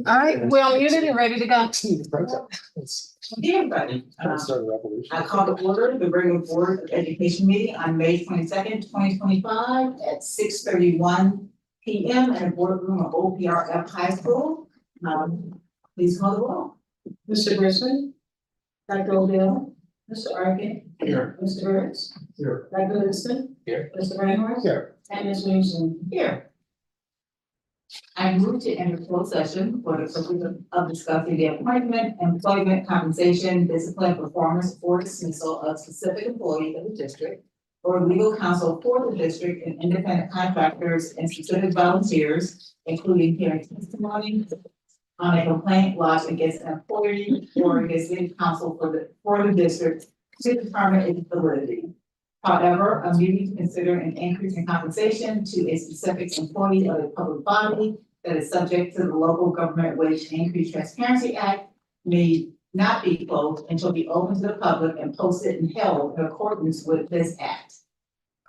All right, well, you're ready to go. Dear everybody, I call to order the regular Board of Education meeting on May 22nd, 2025 at 6:31 PM in a boardroom of OPRF High School. Please call the roll. Mr. Brisbane? Dr. Odell, Mr. Arkin, Here. Mr. Burns, Here. Dr. Livingston, Here. Mr. Rainworth, Here. and Ms. Williamson here. I move to enter closed session for the purpose of discussing the appointment, employment, compensation, discipline, performance, or dismissal of specific employees of the district, or legal counsel for the district and independent contractors and specific volunteers, including hearing testimony on a complaint lodged against an employee or against legal counsel for the district to determine its validity. However, a meeting to consider an increase in compensation to a specific employee of a public body that is subject to the Local Government Wage Increase Transparency Act may not be closed and shall be open to the public and posted and held in accordance with this act.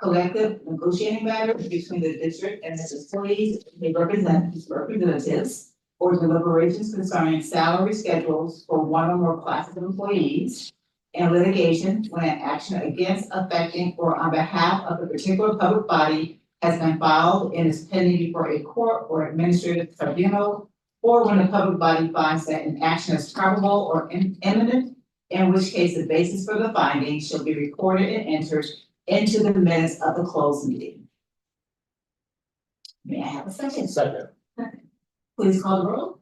Collective negotiating matters between the district and its employees may represent its representatives, or deliberations concerning salary schedules for one or more classes of employees, and litigation when an action against, affecting, or on behalf of a particular public body has been filed and is pending before a court or administrative tribunal, or when the public body finds that an action is probable or imminent, in which case the basis for the finding shall be recorded and entered into the minutes of the closed meeting. May I have a second? Second. Please call the roll.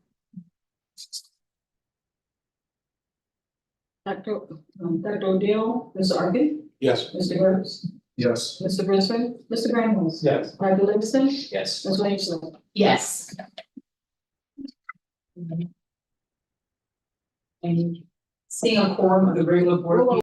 Dr. Odell, Mr. Arkin, Yes. Mr. Burns, Yes. Mr. Brisbane, Mr. Grammels. Yes. Dr. Livingston, Yes. Ms. Williamson. Yes. And seeing a quorum of the regular board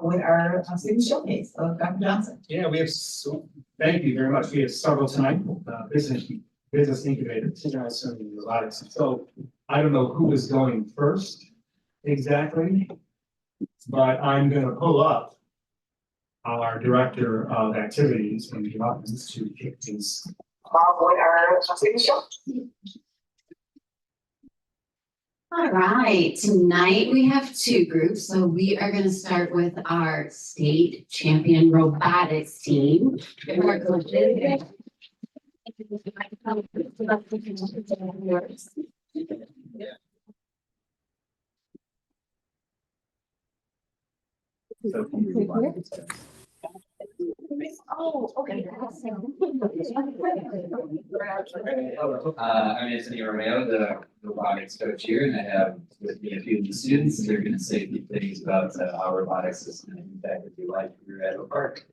with our student showcase of Dr. Johnson. Yeah, we have, thank you very much. We have several tonight, business incubator, Synchronized Robotics. So I don't know who is going first exactly, but I'm gonna pull up our director of activities in the office to kick things. With our student showcase. All right, tonight we have two groups, so we are going to start with our state champion robotics team. And our coaches. Oh, okay. I'm Anthony Romeo, the robotics coach here, and I have with me a few of the students. They're going to say a few things about how robotics is going to impact your life here at Oak Park.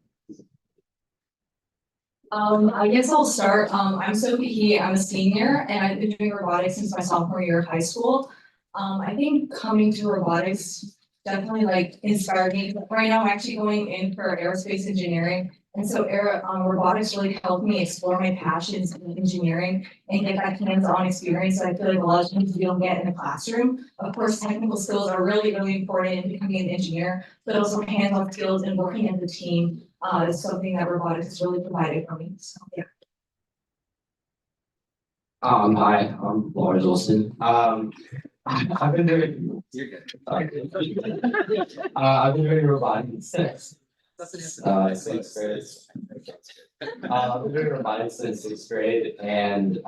I guess I'll start. I'm Sophie He. I'm a senior and I've been doing robotics since my sophomore year of high school. I think coming to robotics definitely like inspired me. Right now I'm actually going in for aerospace engineering. And so robotics really helped me explore my passions in engineering and get that hands-on experience that I feel like a lot of things you don't get in the classroom. Of course, technical skills are really, really important in becoming an engineer, but also hands-on skills and working as a team is something that robotics has really provided for me. So yeah. Hi, I'm Lawrence Wilson. I've been doing. You're good. I've been doing robotics since sixth grade. I've been doing robotics since sixth grade, and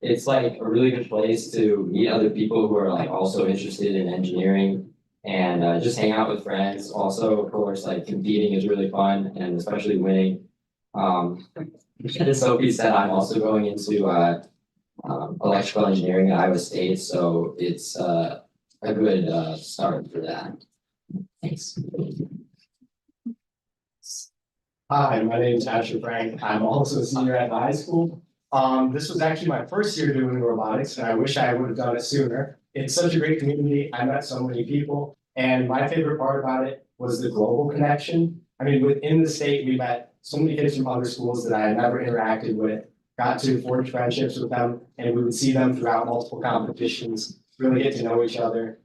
it's like a really good place to meet other people who are like also interested in engineering and just hang out with friends. Also, of course, like competing is really fun, and especially winning. As Sophie said, I'm also going into electrical engineering at Iowa State, so it's a good start for that. Thanks. Hi, my name is Asher Frank. I'm also a senior at the high school. This was actually my first year doing robotics, and I wish I would have done it sooner. It's such a great community. I met so many people, and my favorite part about it was the global connection. I mean, within the state, we met so many kids from other schools that I had never interacted with, got to forge friendships with them, and we would see them throughout multiple competitions, really get to know each other,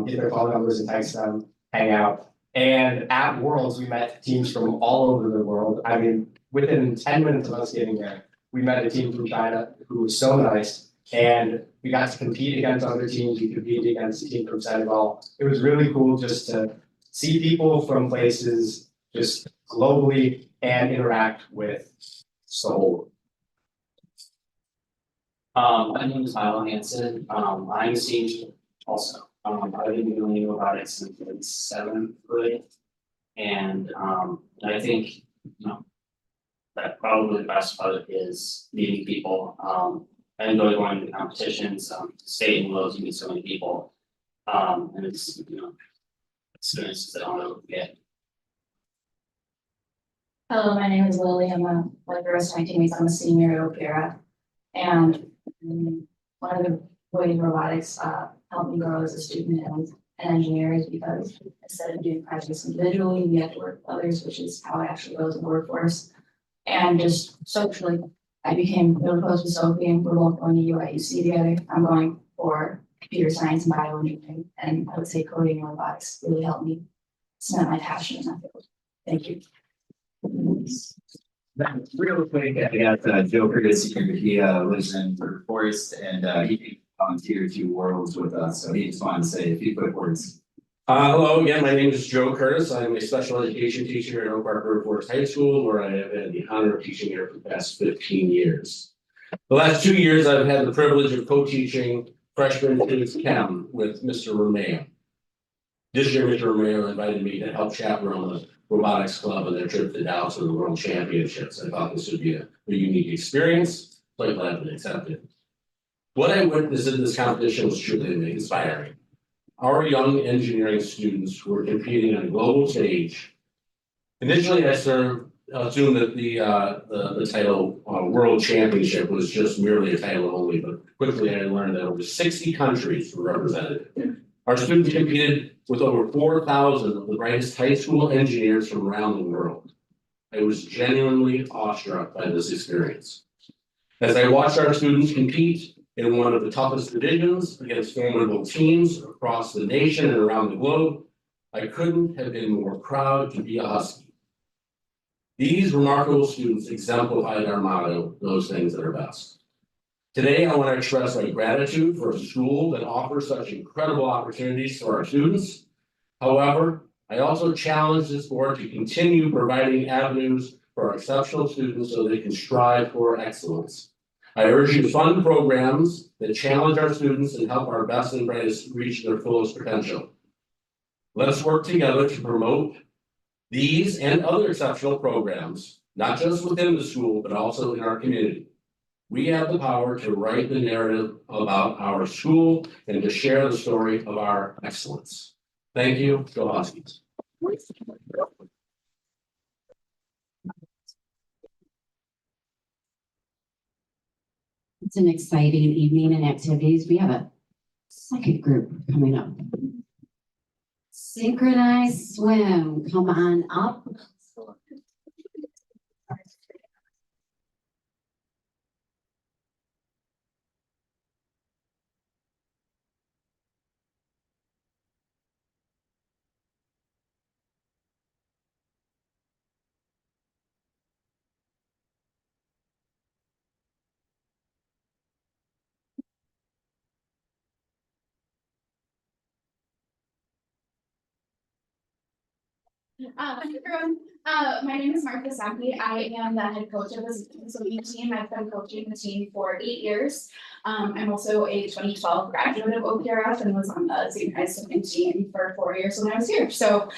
get their phone numbers and text them, hang out. And at Worlds, we met teams from all over the world. I mean, within 10 minutes of us getting there, we met a team from China who was so nice. And we got to compete against other teams. We competed against a team from Senegal. It was really cool just to see people from places just globally and interact with Seoul. My name is Milo Hansen. I'm a senior also. I've been doing robotics since like seventh grade. And I think, that probably the best part is meeting people. I enjoy going to competitions, state and worlds, you meet so many people. And it's, experiences that I'll never forget. Hello, my name is Lily. I'm like the rest of my teammates, I'm a senior at Opera. And one of the ways robotics helped me grow as a student and an engineer is because instead of doing projects individually, we have to work with others, which is how I actually go to the workforce. And just socially, I became really close with Sophie, and we're both going to UIUC together. I'm going for computer science and bioengineering, and I would say coding and robotics really helped me cement my passion in that field. Thank you. Real quick, I got Joe Curtis here. He lives in River Forest, and he volunteered to Worlds with us, so he just wanted to say a few quick words. Hello again, my name is Joe Curtis. I'm a special education teacher at Oak Park River Forest High School, where I have had the honor of teaching here for the past 15 years. The last 2 years, I've had the privilege of co-teaching freshman phys chem with Mr. Romeo. This year, Mr. Romeo invited me to help chaperone the robotics club on their trip to Dallas for the World Championships. I thought this would be a unique experience, so I'm glad to accept it. What I witnessed in this competition was truly inspiring. Our young engineering students were competing on a global stage. Initially, I assumed that the title World Championship was just merely a title only, but quickly I learned that over 60 countries were represented. Our students competed with over 4,000 of the brightest high school engineers from around the world. I was genuinely awestruck by this experience. As I watched our students compete in one of the toughest divisions against formidable teams across the nation and around the globe, I couldn't have been more proud to be a Husky. These remarkable students exemplified our motto, those things that are best. Today, I want to express my gratitude for a school that offers such incredible opportunities for our students. However, I also challenge this board to continue providing avenues for our exceptional students so they can strive for excellence. I urge you to fund programs that challenge our students and help our best and brightest reach their fullest potential. Let's work together to promote these and other exceptional programs, not just within the school, but also in our community. We have the power to write the narrative about our school and to share the story of our excellence. Thank you. Go Huskies. It's an exciting evening and activities. We have a second group coming up. Synchronized swim, come on up. Hi everyone, my name is Martha Saki. I am the head coach of the swimming team. I've been coaching the team for 8 years. I'm also a 2012 graduate of OPRF and was on the Synchronized swimming team for 4 years when I was here. So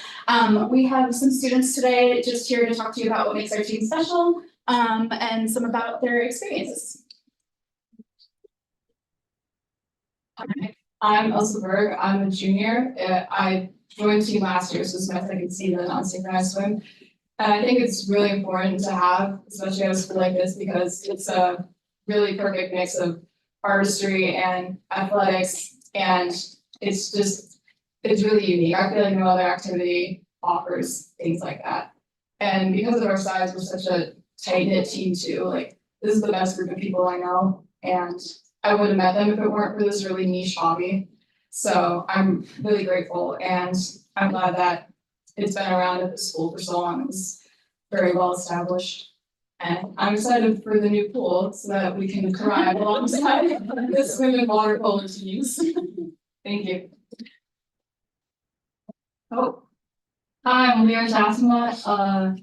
we have some students today just here to talk to you about what makes our team special and some about their experiences. Hi, I'm Elsa Berg. I'm a junior. I joined the team last year, so it's my second season on Synchronized Swim. And I think it's really important to have, especially at a school like this, because it's a really perfect mix of artistry and athletics, and it's really unique. I feel like no other activity offers things like that. And because of our size, we're such a tight-knit team too. Like, this is the best group of people I know, and I wouldn't have met them if it weren't for this really niche hobby. So I'm really grateful, and I'm glad that it's been around at the school for so long. It's very well established. And I'm excited for the new pool so that we can thrive alongside the swim and water polo teams. Thank you. Oh, hi, I'm Leah Jasma.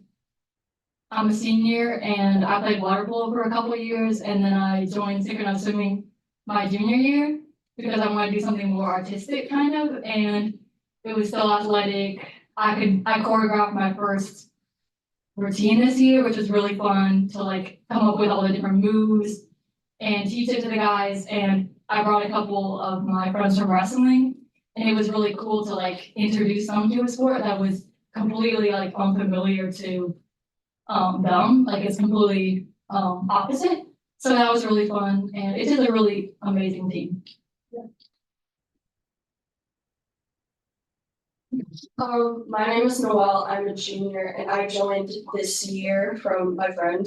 I'm a senior and I played water polo for a couple of years, and then I joined synchronized swimming my junior year because I wanted to do something more artistic kind of, and it was still athletic. I choreographed my first routine this year, which was really fun to like come up with all the different moves and teach it to the guys. And I brought a couple of my friends from wrestling, and it was really cool to like introduce them to a sport that was completely like unfamiliar to them. Like it's completely opposite. So that was really fun, and it's just a really amazing team. My name is Noelle. I'm a junior and I joined this year from my friend,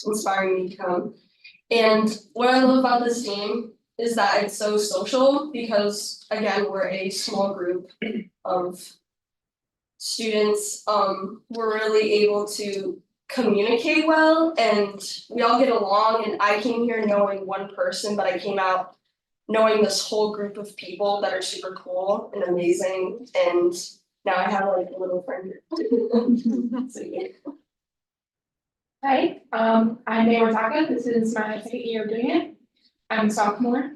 inspiring me to come. And what I love about this team is that it's so social because again, we're a small group of students. We're really able to communicate well and we all get along, and I came here knowing one person, but I came out knowing this whole group of people that are super cool and amazing, and now I have like a little friend group. So, yeah. Hi, I'm Mayor Taka. This is my second year of doing it. I'm a sophomore.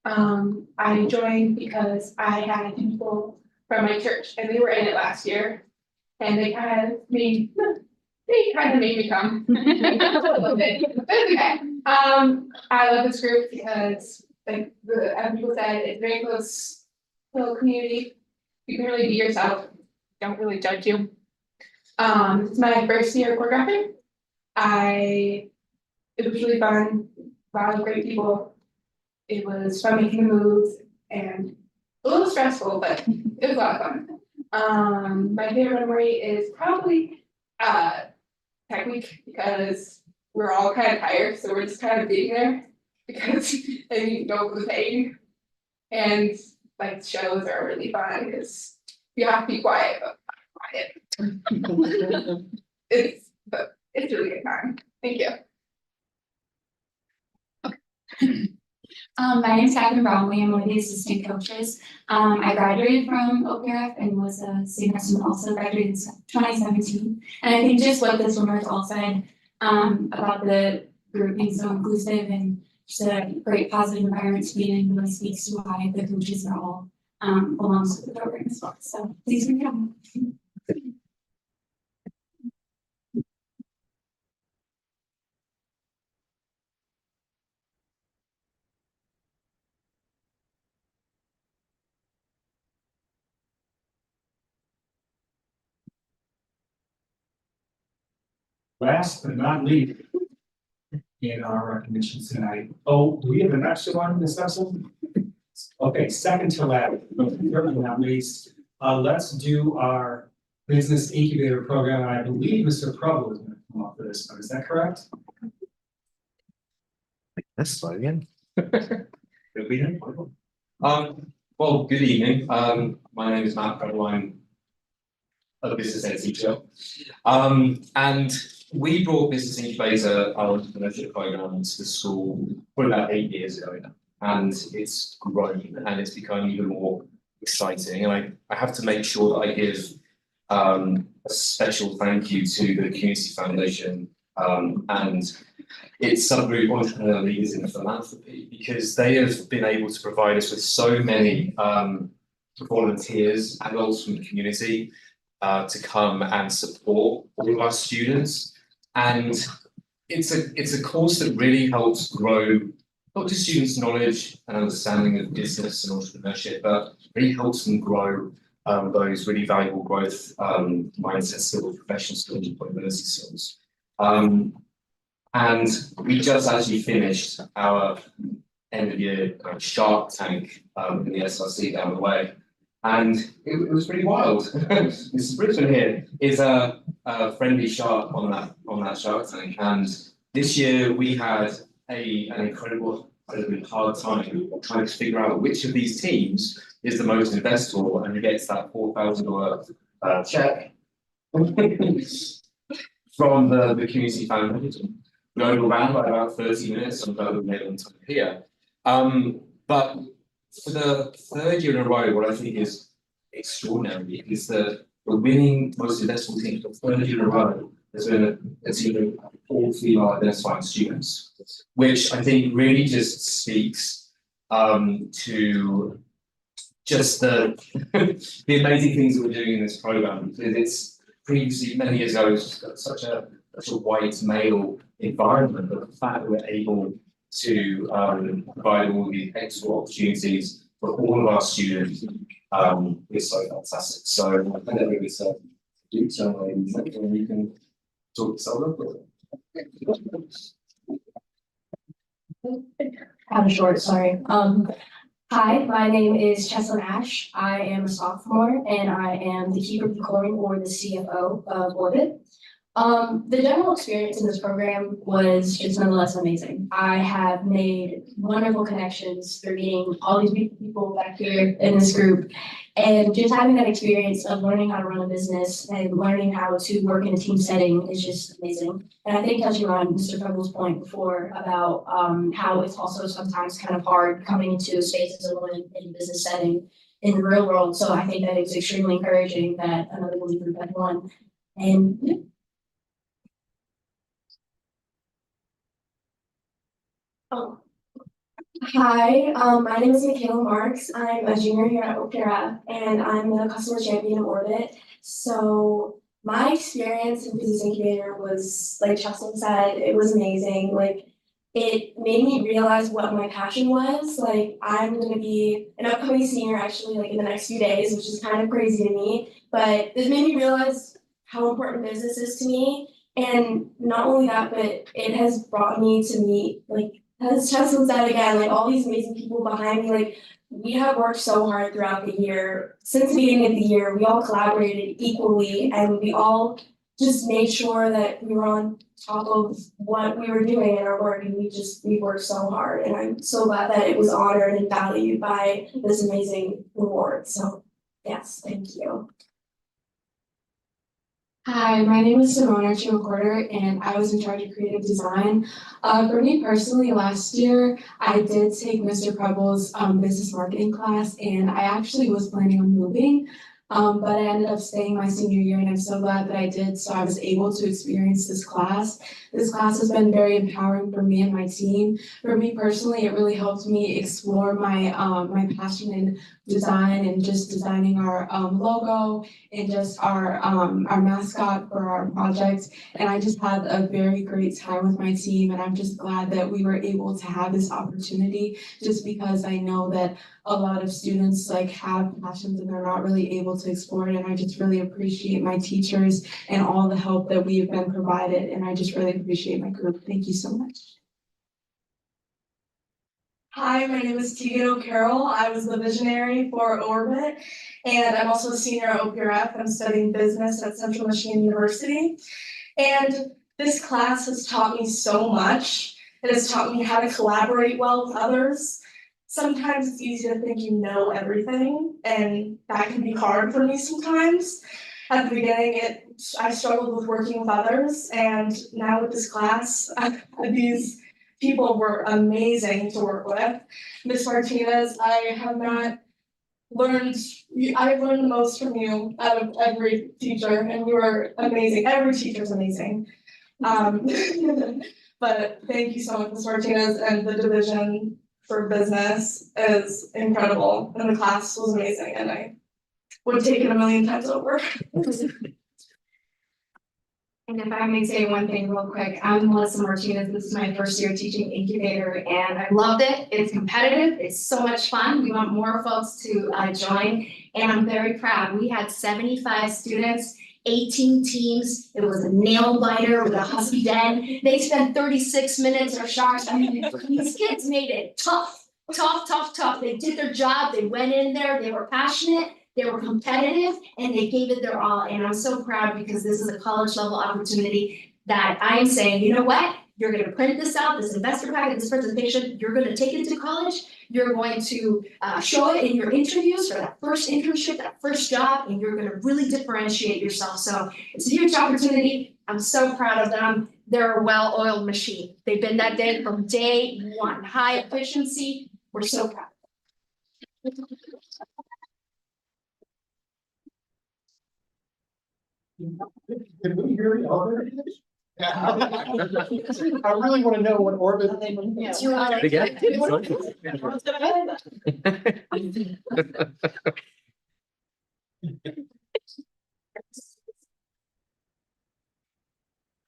I joined because I had people from my church and they were in it last year, and they kind of made me come. A little bit. Okay. I love this group because, like as people said, it's very close little community. You can really be yourself. Don't really judge you. It's my first year choreographing. It was really fun. A lot of great people. It was fun making the moves. and a little stressful, but it was a lot of fun. My favorite memory is probably tech week because we're all kind of tired, so we're just kind of being there because then you don't go pain. And like shows are really fun because you have to be quiet, but not quiet. It's a really good time. Thank you. My name is Catherine Brownlee. I'm one of the assistant coaches. I graduated from OPRF and was a student student, also graduated in 2017. And I think just what the swimmers all said about the group being so inclusive and just a great positive environment to be in really speaks to why the coaches are all belongs to the program as well. So please bring it on. Last but not least, in our recognitions tonight, oh, do we have an extra one in this session? Okay, second to last, but certainly not least, let's do our business incubator program. And I believe Mr. Preble is going to come up for this one. Is that correct? Let's start again. Good evening. Well, good evening. My name is Matt Preble. I'm a business ed teacher. And we brought Business Incubator, our entrepreneurship program, to the school probably about 8 years ago now. And it's grown and it's become even more exciting. And I have to make sure that I give a special thank you to the Community Foundation and its subgroup Entrepreneur Leaders in Philanthropy, because they have been able to provide us with so many volunteers, adults from the community, to come and support all of our students. And it's a course that really helps grow not just students' knowledge and understanding of business and entrepreneurship, but really helps them grow those really valuable growth mindset skills, professional skills, employability skills. And we just actually finished our end of year Shark Tank in the SRC down the way. And it was pretty wild. Mrs. Brisbane here is a friendly shark on that Shark Tank. And this year we had an incredibly hard time trying to figure out which of these teams is the most investable and gets that $4,000 check from the Community Foundation. We overran by about 30 minutes. I'm glad we made it on time here. But for the third year in a row, what I think is extraordinary is that the winning most investable team for the third year in a row has been a team of all female identifying students, which I think really just speaks to just the amazing things that we're doing in this program. Because it's previously, many years ago, it was just such a white male environment, but the fact that we're able to provide all these extra opportunities for all of our students is so fantastic. So I think that really is do so, and you can talk to Kind of short, sorry. Hi, my name is Cheslin Ash. I am a sophomore and I am the keeper of the coin, or the CFO of Orbit. The general experience in this program was just nonetheless amazing. I have made wonderful connections through meeting all these people back here in this group, and just having that experience of learning how to run a business and learning how to work in a team setting is just amazing. And I think touching on Mr. Preble's point before about how it's also sometimes kind of hard coming into spaces alone in a business setting in the real world. So I think that it's extremely encouraging that another elite group had won. And yeah. Oh. Hi, my name is Michaela Marks. I'm a junior here at Opera, and I'm the customer champion of Orbit. So my experience in Business Incubator was, like Justin said, it was amazing. Like, it made me realize what my passion was. Like, I'm gonna be an upcoming senior actually, like in the next few days, which is kind of crazy to me. But it made me realize how important business is to me. And not only that, but it has brought me to meet like as Cheslin said again, like all these amazing people behind me, like we have worked so hard throughout the year. Since the beginning of the year, we all collaborated equally and we all just made sure that we were on top of what we were doing in our work and we worked so hard and I'm so glad that it was honored and valued by this amazing award. So yes, thank you. Hi, my name is Simone Archie-McWhorter and I was in charge of creative design. For me personally, last year, I did take Mr. Preble's business marketing class and I actually was planning on moving. But I ended up staying my senior year and I'm so glad that I did. So I was able to experience this class. This class has been very empowering for me and my team. For me personally, it really helped me explore my my passion in design and just designing our logo and just our mascot for our project. And I just had a very great time with my team and I'm just glad that we were able to have this opportunity just because I know that a lot of students like have passions and they're not really able to explore it. And I just really appreciate my teachers and all the help that we have been provided. And I just really appreciate my group. Thank you so much. Hi, my name is Tegan O'Carroll. I was the visionary for Orbit, and I'm also a senior at OPRF. I'm studying business at Central Michigan University. And this class has taught me so much. It has taught me how to collaborate well with others. Sometimes it's easy to think you know everything, and that can be hard for me sometimes. At the beginning, I struggled with working with others, and now with this class, these people were amazing to work with. Ms. Martinez, I've learned the most from you out of every teacher, and you were amazing. Every teacher's amazing. But thank you so much, Ms. Martinez, and the division for business is incredible, and the class was amazing, and I would take it a million times over. And if I may say one thing real quick, I'm Melissa Martinez. This is my first year teaching incubator and I loved it. It's competitive. It's so much fun. We want more folks to join and I'm very proud. We had 75 students, 18 teams. It was a nail biter with a husky den. They spent 36 minutes or sharks. I mean, these kids made it tough. They did their job. They went in there. They were passionate. They were competitive and they gave it their all. And I'm so proud because this is a college level opportunity that I am saying, you know what? You're going to print this out, this investor packet, this presentation, you're going to take it to college. You're going to show it in your interviews for that first internship, that first job, and you're going to really differentiate yourself. So it's a huge opportunity. I'm so proud of them. They're a well-oiled machine. They've been that day from day one. High efficiency. We're so proud. Can we hear the elevator? I really want to know what orbit.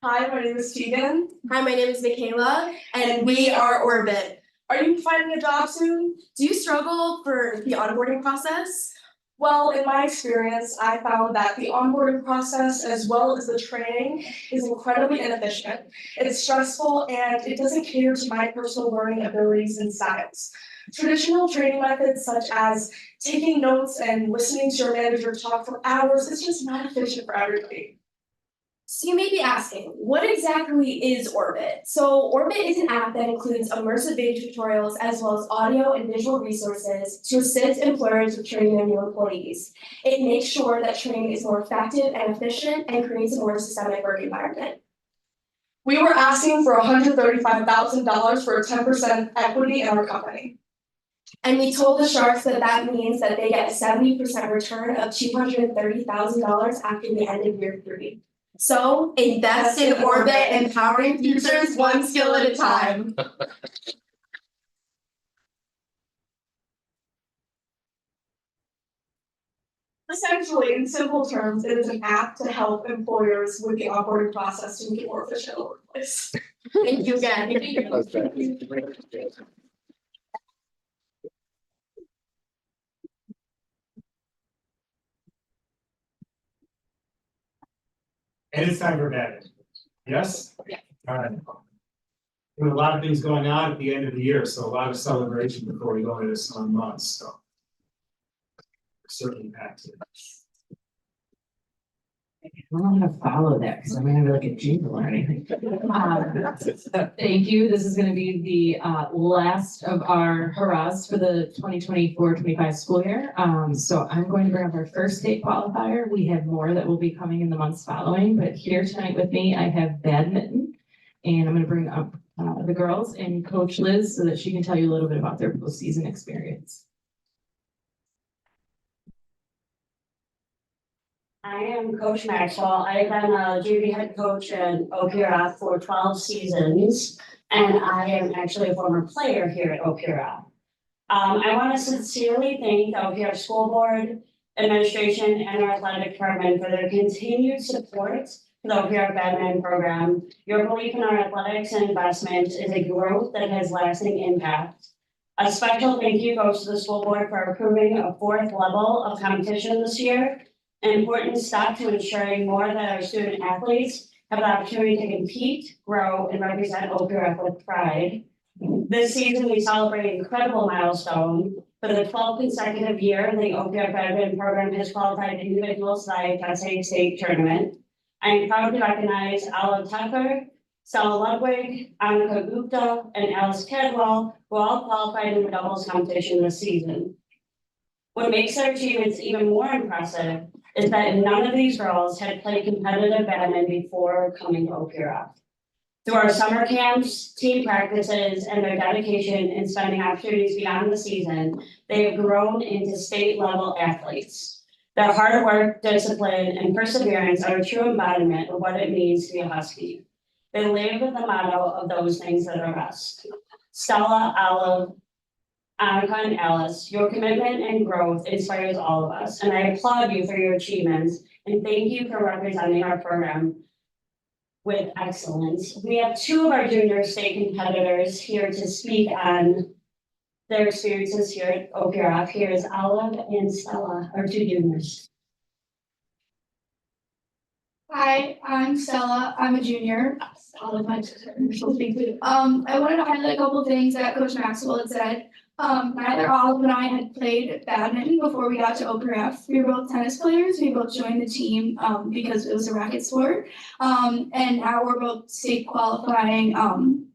Hi, my name is Tegan. Hi, my name is Michaela, And we are Orbit. Are you finding a job soon? Do you struggle for the onboarding process? Well, in my experience, I found that the onboarding process as well as the training is incredibly inefficient. It's stressful and it doesn't cater to my personal learning abilities and styles. Traditional training methods such as taking notes and listening to your manager talk for hours is just not efficient for everybody. So you may be asking, what exactly is Orbit? So Orbit is an app that includes immersive video tutorials as well as audio and visual resources to assist employers with training their new employees. It makes sure that training is more effective and efficient and creates a more systemic work environment. We were asking for $135,000 for a 10% equity in our company. And we told the Sharks that that means that they get a 70% return of $230,000 after the end of year 3. So invest in Orbit, empowering futures one skill at a time. Essentially, in simple terms, it is an app to help employers with the onboarding process to make it more efficient in the workplace. Thank you again. And it's time for Badminton. Yes? Yeah. All right. There are a lot of things going on at the end of the year, so a lot of celebration before we go into the summer months, so. Certainly packed it. I don't know how to follow that because I'm gonna be like a jingle or anything. Thank you. This is gonna be the last of our hurrahs for the 2024-25 school year. So I'm going to bring up our first state qualifier. We have more that will be coming in the months following, but here tonight with me, I have badminton. And I'm gonna bring up the girls and Coach Liz so that she can tell you a little bit about their postseason experience. I am Coach Maxwell. I've been a JV head coach at OPRF for 12 seasons, and I am actually a former player here at OPRF. I want to sincerely thank the OPRF School Board, administration, and our athletic department for their continued support for the OPRF Badminton program. Your belief in our athletics and investment is a growth that has lasting impact. A special thank you goes to the school board for approving a 4th level of competition this year. An important step to ensuring more that our student athletes have the opportunity to compete, grow, and represent OPRF with pride. This season, we celebrate an incredible milestone. For the 12th consecutive year, the OPRF Badminton program has qualified individuals to the IFSA state tournament. I am proud to recognize Olive Tucker, Stella Ludwig, Annika Gupta, and Alice Cadwell, who all qualified in the doubles competition this season. What makes their achievements even more impressive is that none of these girls had played competitive badminton before coming to OPRF. Through our summer camps, team practices, and their dedication in spending opportunities beyond the season, they have grown into state-level athletes. Their hard work, discipline, and perseverance are a true embodiment of what it means to be a Husky. They live with the motto of those things that are best. Stella, Olive, Annika, and Alice, your commitment and growth inspires all of us, and I applaud you for your achievements, and thank you for representing our program with excellence. We have 2 of our junior state competitors here to speak on their experiences here at OPRF. Here is Olive and Stella, our 2 juniors. Hi, I'm Stella. I'm a junior. Olive, my sister. I wanted to highlight a couple of things that Coach Maxwell had said. Neither Olive and I had played badminton before we got to OPRF. We were both tennis players. We both joined the team because it was a racket sport. And now we're both state qualifying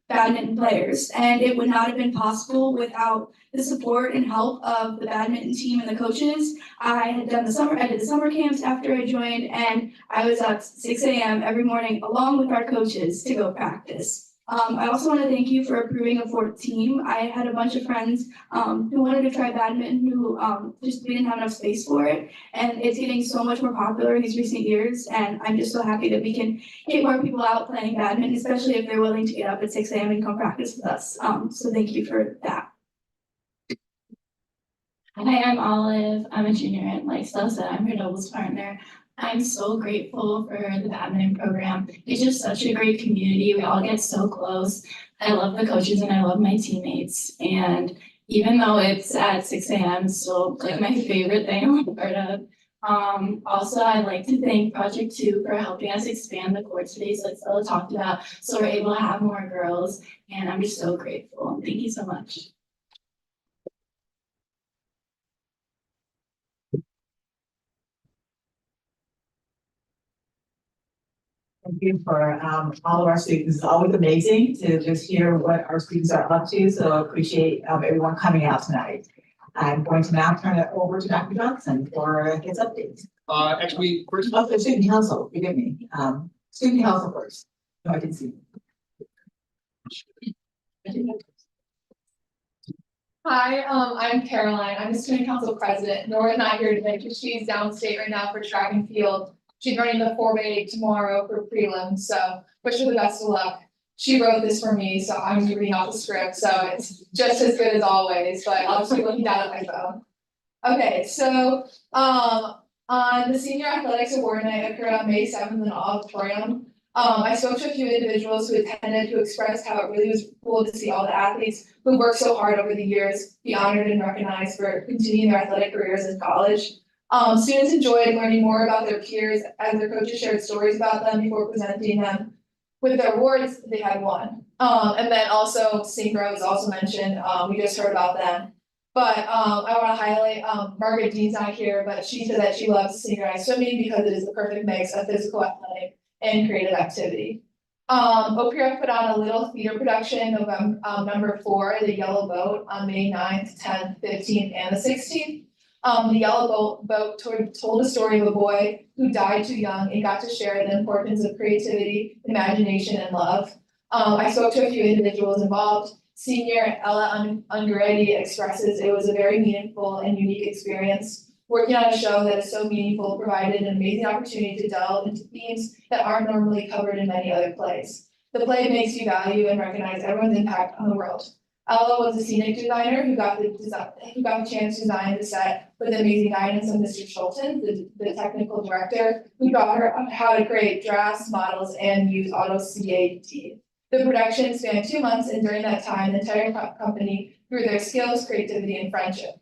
badminton players. And it would not have been possible without the support and help of the badminton team and the coaches. I did the summer camps after I joined, and I was up 6 a.m. every morning along with our coaches to go practice. I also want to thank you for approving a 4th team. I had a bunch of friends who wanted to try badminton who just didn't have enough space for it. And it's getting so much more popular in these recent years. And I'm just so happy that we can get more people out playing badminton, especially if they're willing to get up at 6 a.m. and come practice with us. So thank you for that. Hi, I'm Olive. I'm a junior, and like Stella said, I'm her doubles partner. I'm so grateful for the badminton program. It's just such a great community. We all get so close. I love the coaches and I love my teammates. And even though it's at 6 a.m., it's still like my favorite thing I'm a part of. Also, I'd like to thank Project 2 for helping us expand the court space like Stella talked about, so we're able to have more girls. And I'm just so grateful. Thank you so much. Thank you for all of our students. It's always amazing to just hear what our students are up to, so I appreciate everyone coming out tonight. I'm going to now turn it over to Dr. Johnson for his updates. Actually, first. Oh, the student council, forgive me. Student council first. No, I can see. Hi, I'm Caroline. I'm the student council president. Nora's not here today because she's downstate right now for track and field. She's running the 4x8 tomorrow for prelims, so wish her the best of luck. She wrote this for me, so I'm reading off the script, so it's just as good as always, but I'll just be looking down at my phone. Okay, so on the senior athletics award night occurred on May 7th in the auditorium. I spoke to a few individuals who attended who expressed how it really was cool to see all the athletes who worked so hard over the years be honored and recognized for continuing their athletic careers in college. Students enjoyed learning more about their peers as their coaches shared stories about them before presenting them with their awards they had won. And then also Synchro was also mentioned, we just heard about them. But I wanna highlight, Margaret Dean's not here, but she said that she loves synchronized swimming because it is the perfect mix of physical, athletic, and creative activity. OPRF put on a little theater production November, number 4, The Yellow Boat, on May 9th, 10th, 15th, and the 16th. The Yellow Boat told a story of a boy who died too young and got to share the importance of creativity, imagination, and love. I spoke to a few individuals involved. Senior Ella Ungaretti expresses it was a very meaningful and unique experience. Working on a show that is so meaningful provided an amazing opportunity to delve into themes that aren't normally covered in many other plays. The play makes you value and recognize everyone's impact on the world. Ella was a scenic designer who got the chance to design the set with the amazing guidance of Mr. Schulten, the technical director, who taught her how to create drafts, models, and use auto CAD. The production spanned 2 months, and during that time, the entire company grew their skills, creativity, and friendship.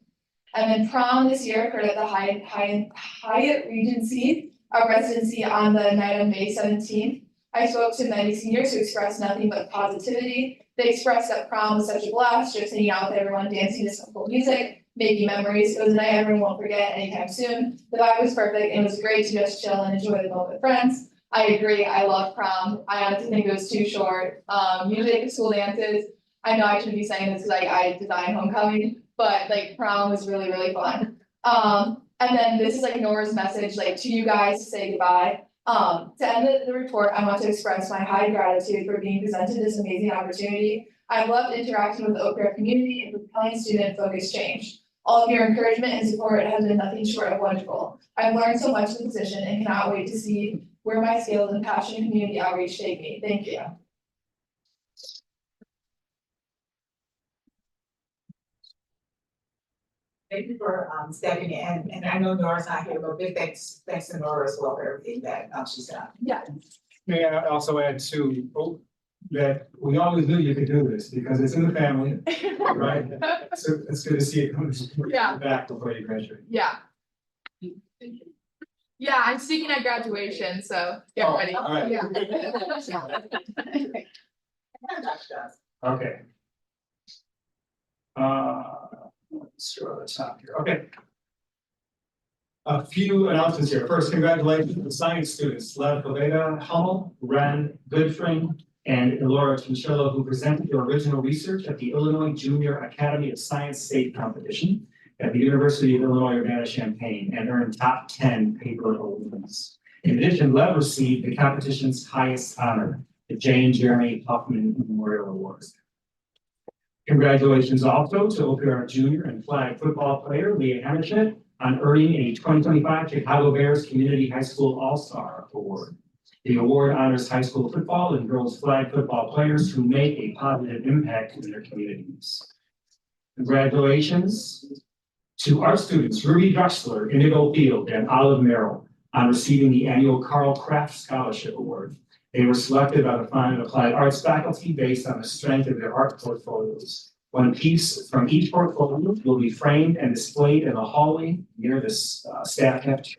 And then prom this year occurred at the Hyatt Regency, a residency on the night of May 17th. I spoke to many seniors who expressed nothing but positivity. They expressed that prom was such a blast, just hanging out with everyone, dancing to simple music, making memories. It was a night everyone won't forget anytime soon. The vibe was perfect, and it was great to just chill and enjoy the moment with friends. I agree, I love prom. I honestly think it was too short. Usually at school dances, I know I shouldn't be saying this because I design homecoming, but like prom was really, really fun. And then this is like Nora's message, like to you guys to say goodbye. To end the report, I want to express my high gratitude for being presented this amazing opportunity. I've loved interacting with the OPR community and propelling student-focused change. All of your encouragement and support has been nothing short of wonderful. I've learned so much in the position and cannot wait to see where my skills and passion in community outreach take me. Thank you. Thank you for stepping in, and I know Nora's not here, but big thanks to Nora as well for everything that she's done. Yeah. May I also add too, that we always knew you could do this because it's in the family, right? So it's good to see it come back before you graduate. Yeah. Yeah, I'm speaking at graduation, so get ready. All right. Yeah. Okay. Let's go to the top here. Okay. A few announcements here. First, congratulations to the science students, Lev Poveda, Hummel, Ren, Goodfring, and Elora Chinchilla, who presented their original research at the Illinois Junior Academy of Science State Competition at the University of Illinois Urbana-Champaign and earned top 10 paper awards. In addition, Lev received the competition's highest honor, the Jane Jeremy Huffman Memorial Awards. Congratulations also to OPR junior and flag football player Leah Hammerschmidt on earning a 2025 Chicago Bears Community High School All-Star Award. The award honors high school football and girls flag football players who make a positive impact in their communities. Congratulations to our students, Ruby Drexler, Indigo Field, and Olive Merrill on receiving the annual Carl Kraft Scholarship Award. They were selected by the Fine and Applied Arts faculty based on the strength of their art portfolios. One piece from each portfolio will be framed and displayed in the hallway near the staff cafeteria.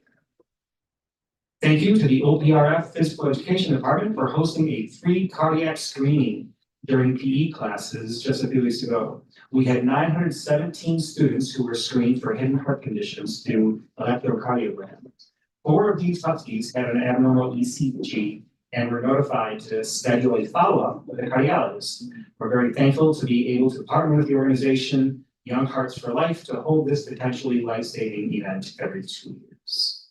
Thank you to the OPRF Physical Education Department for hosting a free cardiac screening during PE classes just a few weeks ago. We had 917 students who were screened for hidden heart conditions through electrocardiogram. 4 of these huskies had an abnormal ECG and were notified to schedule a follow-up with a cardiologist. We're very thankful to be able to partner with the organization Young Hearts for Life to hold this potentially life-saving event every 2 years.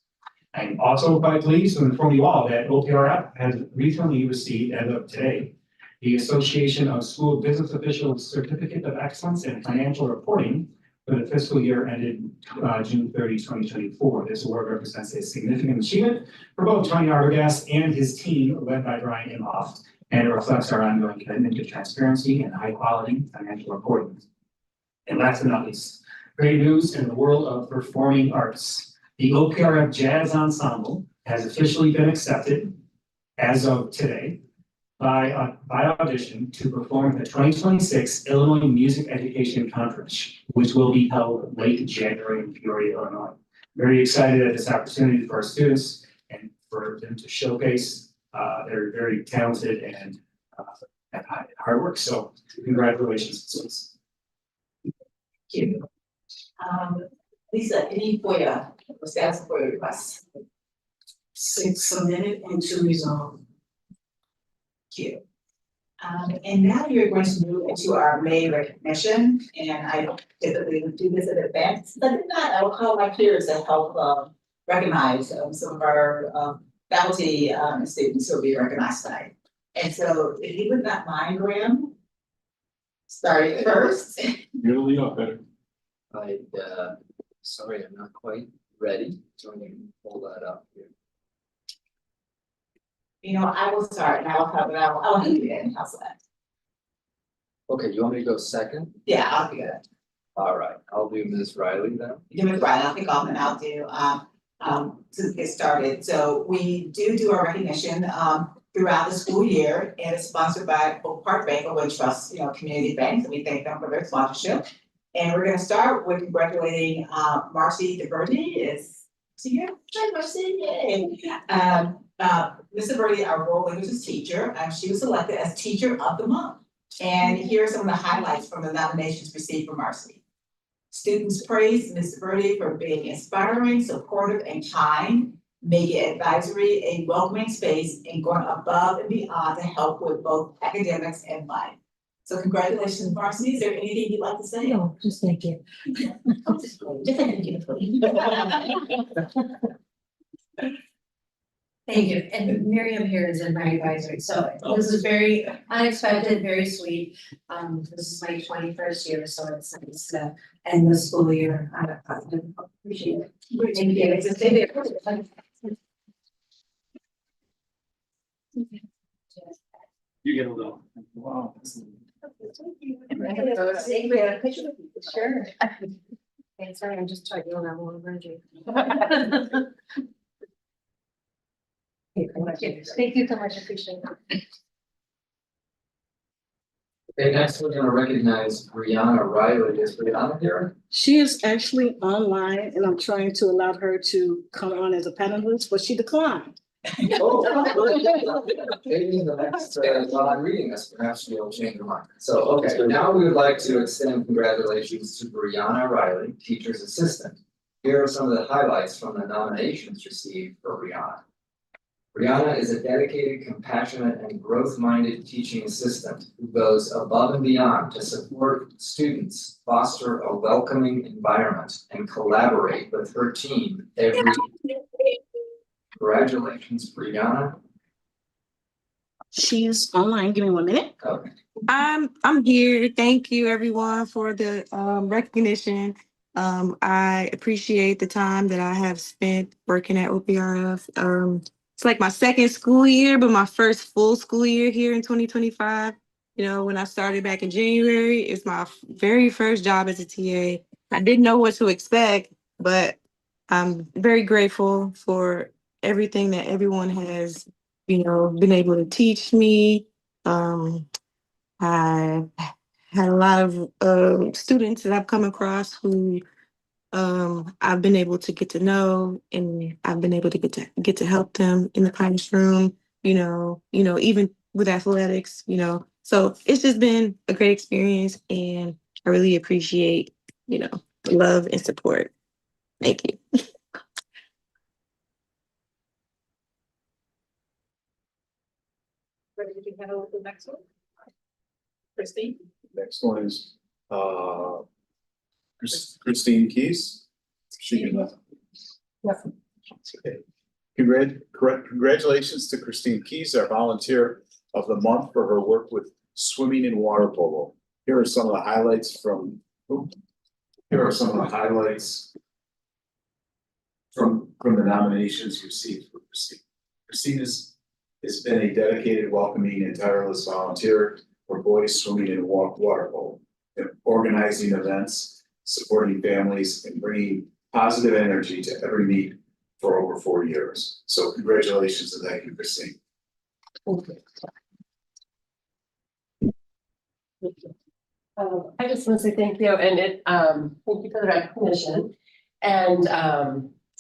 I'm also quite pleased to inform you all that OPRF has recently received, as of today, the Association of School Business Officials Certificate of Excellence in Financial Reporting for the fiscal year ended June 30, 2024. This award represents a significant achievement for both Tony Arbogast and his team, led by Brian Imhoff, and it reflects our ongoing commitment to transparency and high-quality financial reporting. And last but not least, great news in the world of performing arts. The OPRF Jazz Ensemble has officially been accepted as of today by audition to perform the 2026 Illinois Music Education Conference, which will be held late January in Peoria, Illinois. Very excited at this opportunity for our students and for them to showcase their very talented and hard work, so congratulations. Thank you. Lisa, any FOIA or status FOIA requests? 6 submitted and 2 resolved. Thank you. And now you're going to move into our May recognition, and I typically do this in advance, but if not, I will call my peers to help recognize some of our faculty and students who will be recognized tonight. And so if you would not mind, Graham, starting first. You're the lead off better. Sorry, I'm not quite ready, so I'm gonna pull that up here. You know, I will start and I will have it, I'll leave you in, how's that? Okay, you want me to go second? Yeah, I'll be good. All right, I'll do Ms. Riley then. Give it right, I'll kick off and I'll do, to get started. So we do our recognition, throughout the school year, and it's sponsored by Oak Park Bank, which trusts, community banks, and we thank them for their sponsorship. And we're gonna start with congratulating, Marcy DeVerde is here. Hi, Marcy, yay. Ms. DeVerde, our world languages teacher, she was selected as Teacher of the Month. And here are some of the highlights from the nominations received from Marcy. Students praised Ms. DeVerde for being inspiring, supportive, and kind, making advisory a welcoming space, and going above and beyond to help with both academics and life. So congratulations, Marcy. Is there anything you'd like to say? No, just thank you. Just thank you. Thank you, and Miriam here is in my advisory, so this is very unexpected, very sweet. This is my 21st year, so it's nice to end the school year. I appreciate it. Thank you. Just stay there. You get a little, wow. Sure. Okay, sorry, I'm just trying to on that one energy. Thank you so much, appreciate it. Okay, next we're gonna recognize Brianna Riley. Is Brianna here? She is actually online and I'm trying to allow her to come on as a panelist, but she declined. Maybe in the next, while I'm reading this, perhaps she'll change her mind. So, okay, now we would like to extend congratulations to Brianna Riley, Teacher's Assistant. Here are some of the highlights from the nominations received for Brianna. Brianna is a dedicated, compassionate, and growth-minded teaching assistant who goes above and beyond to support students, foster a welcoming environment, and collaborate with her team every day. Congratulations, Brianna. She's online. Give me 1 minute. Okay. I'm here. Thank you everyone for the recognition. I appreciate the time that I have spent working at OPRF. It's like my second school year, but my first full school year here in 2025. You know, when I started back in January, it's my very first job as a TA. I didn't know what to expect, but I'm very grateful for everything that everyone has, been able to teach me. I had a lot of students that I've come across who I've been able to get to know, and I've been able to get to help them in the classroom, even with athletics, So it's just been a great experience, and I really appreciate, the love and support. Thank you. Ready to handle the next one? Christine? Next one is, Christine Keys. She can, okay. Congratulations to Christine Keys, our volunteer of the month, for her work with swimming and water polo. Here are some of the highlights from the nominations received for Christine. Christine has been a dedicated, welcoming, and tireless volunteer for boys swimming and water polo, and organizing events, supporting families, and bringing positive energy to every meet for over 4 years. So congratulations and thank you, Christine. I just want to say thank you, and thank you for the recognition. And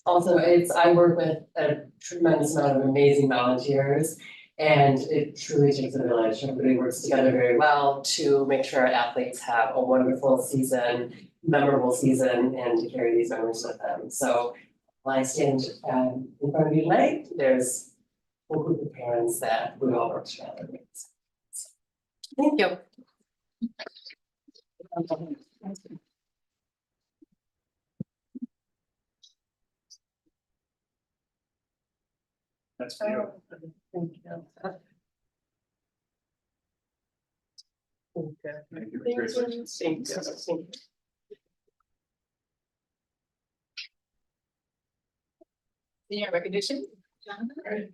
also I work with a tremendous amount of amazing volunteers, And it truly takes a village. Everybody works together very well to make sure our athletes have a wonderful season, memorable season, and to carry these memories with them. So while I stand in front of you tonight, there's a group of parents that we all work together with. So, thank you. That's for you. Thank you. Thank you, Patricia. Senior recognition, Jonathan?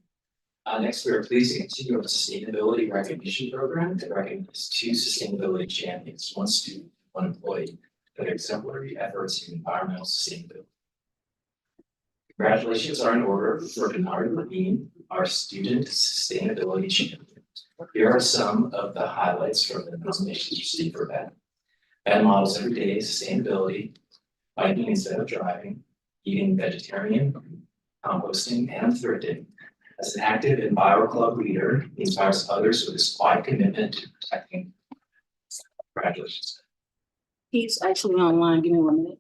Next, we are pleased to continue our sustainability recognition program to recognize 2 sustainability champions, 1 student, 1 employee, for their exemplary efforts in environmental sustainability. Congratulations are in order for Bernard Levine, our student sustainability champion. Here are some of the highlights from the nominations received for Ben. Ben models everyday sustainability, biking instead of driving, eating vegetarian, composting, and thrifting. As an active Enviro Club leader, he inspires others with his quiet commitment to protecting. Congratulations. He's actually online. Give me 1 minute.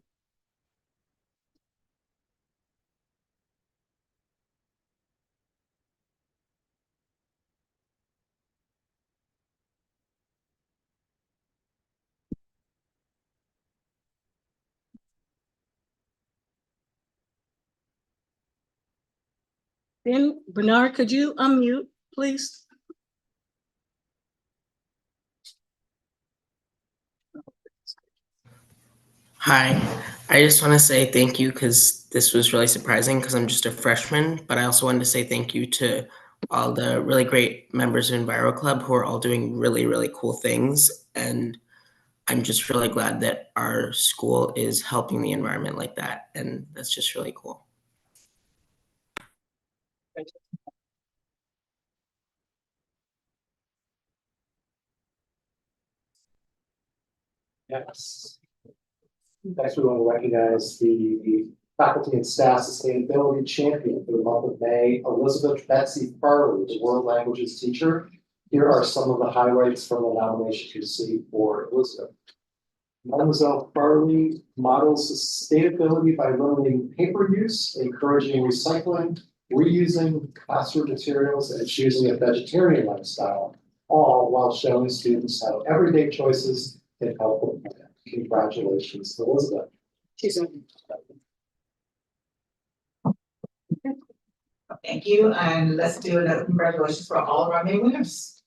Then Bernard, could you unmute, please? Hi, I just want to say thank you because this was really surprising because I'm just a freshman, but I also wanted to say thank you to all the really great members of Enviro Club who are all doing really, really cool things. And I'm just really glad that our school is helping the environment like that. And that's just really cool. Yes. Next, we want to recognize the faculty and staff sustainability champion for the month of May, Elizabeth Betsy Farley, the world languages teacher. Here are some of the highlights from the nominations received for Elizabeth. Mademoiselle Farley models sustainability by limiting paper use, encouraging recycling, reusing classroom materials, and choosing a vegetarian lifestyle, all while showing students how everyday choices can help the planet. Congratulations, Elizabeth. Thank you, and let's do another congratulations for all of our May winners.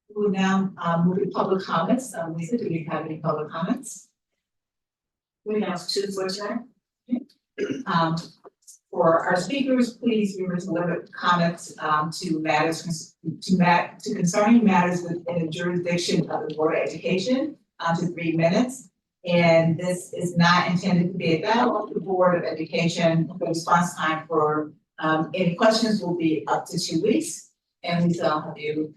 We will now move to public comments. Lisa, do we have any public comments? We have 2 for tonight. For our speakers, please limit comments to matters to concerning matters within the jurisdiction of the Board of Education to 3 minutes. And this is not intended to be a battle of the Board of Education. The response time for any questions will be up to 2 weeks. And Lisa, I'll have you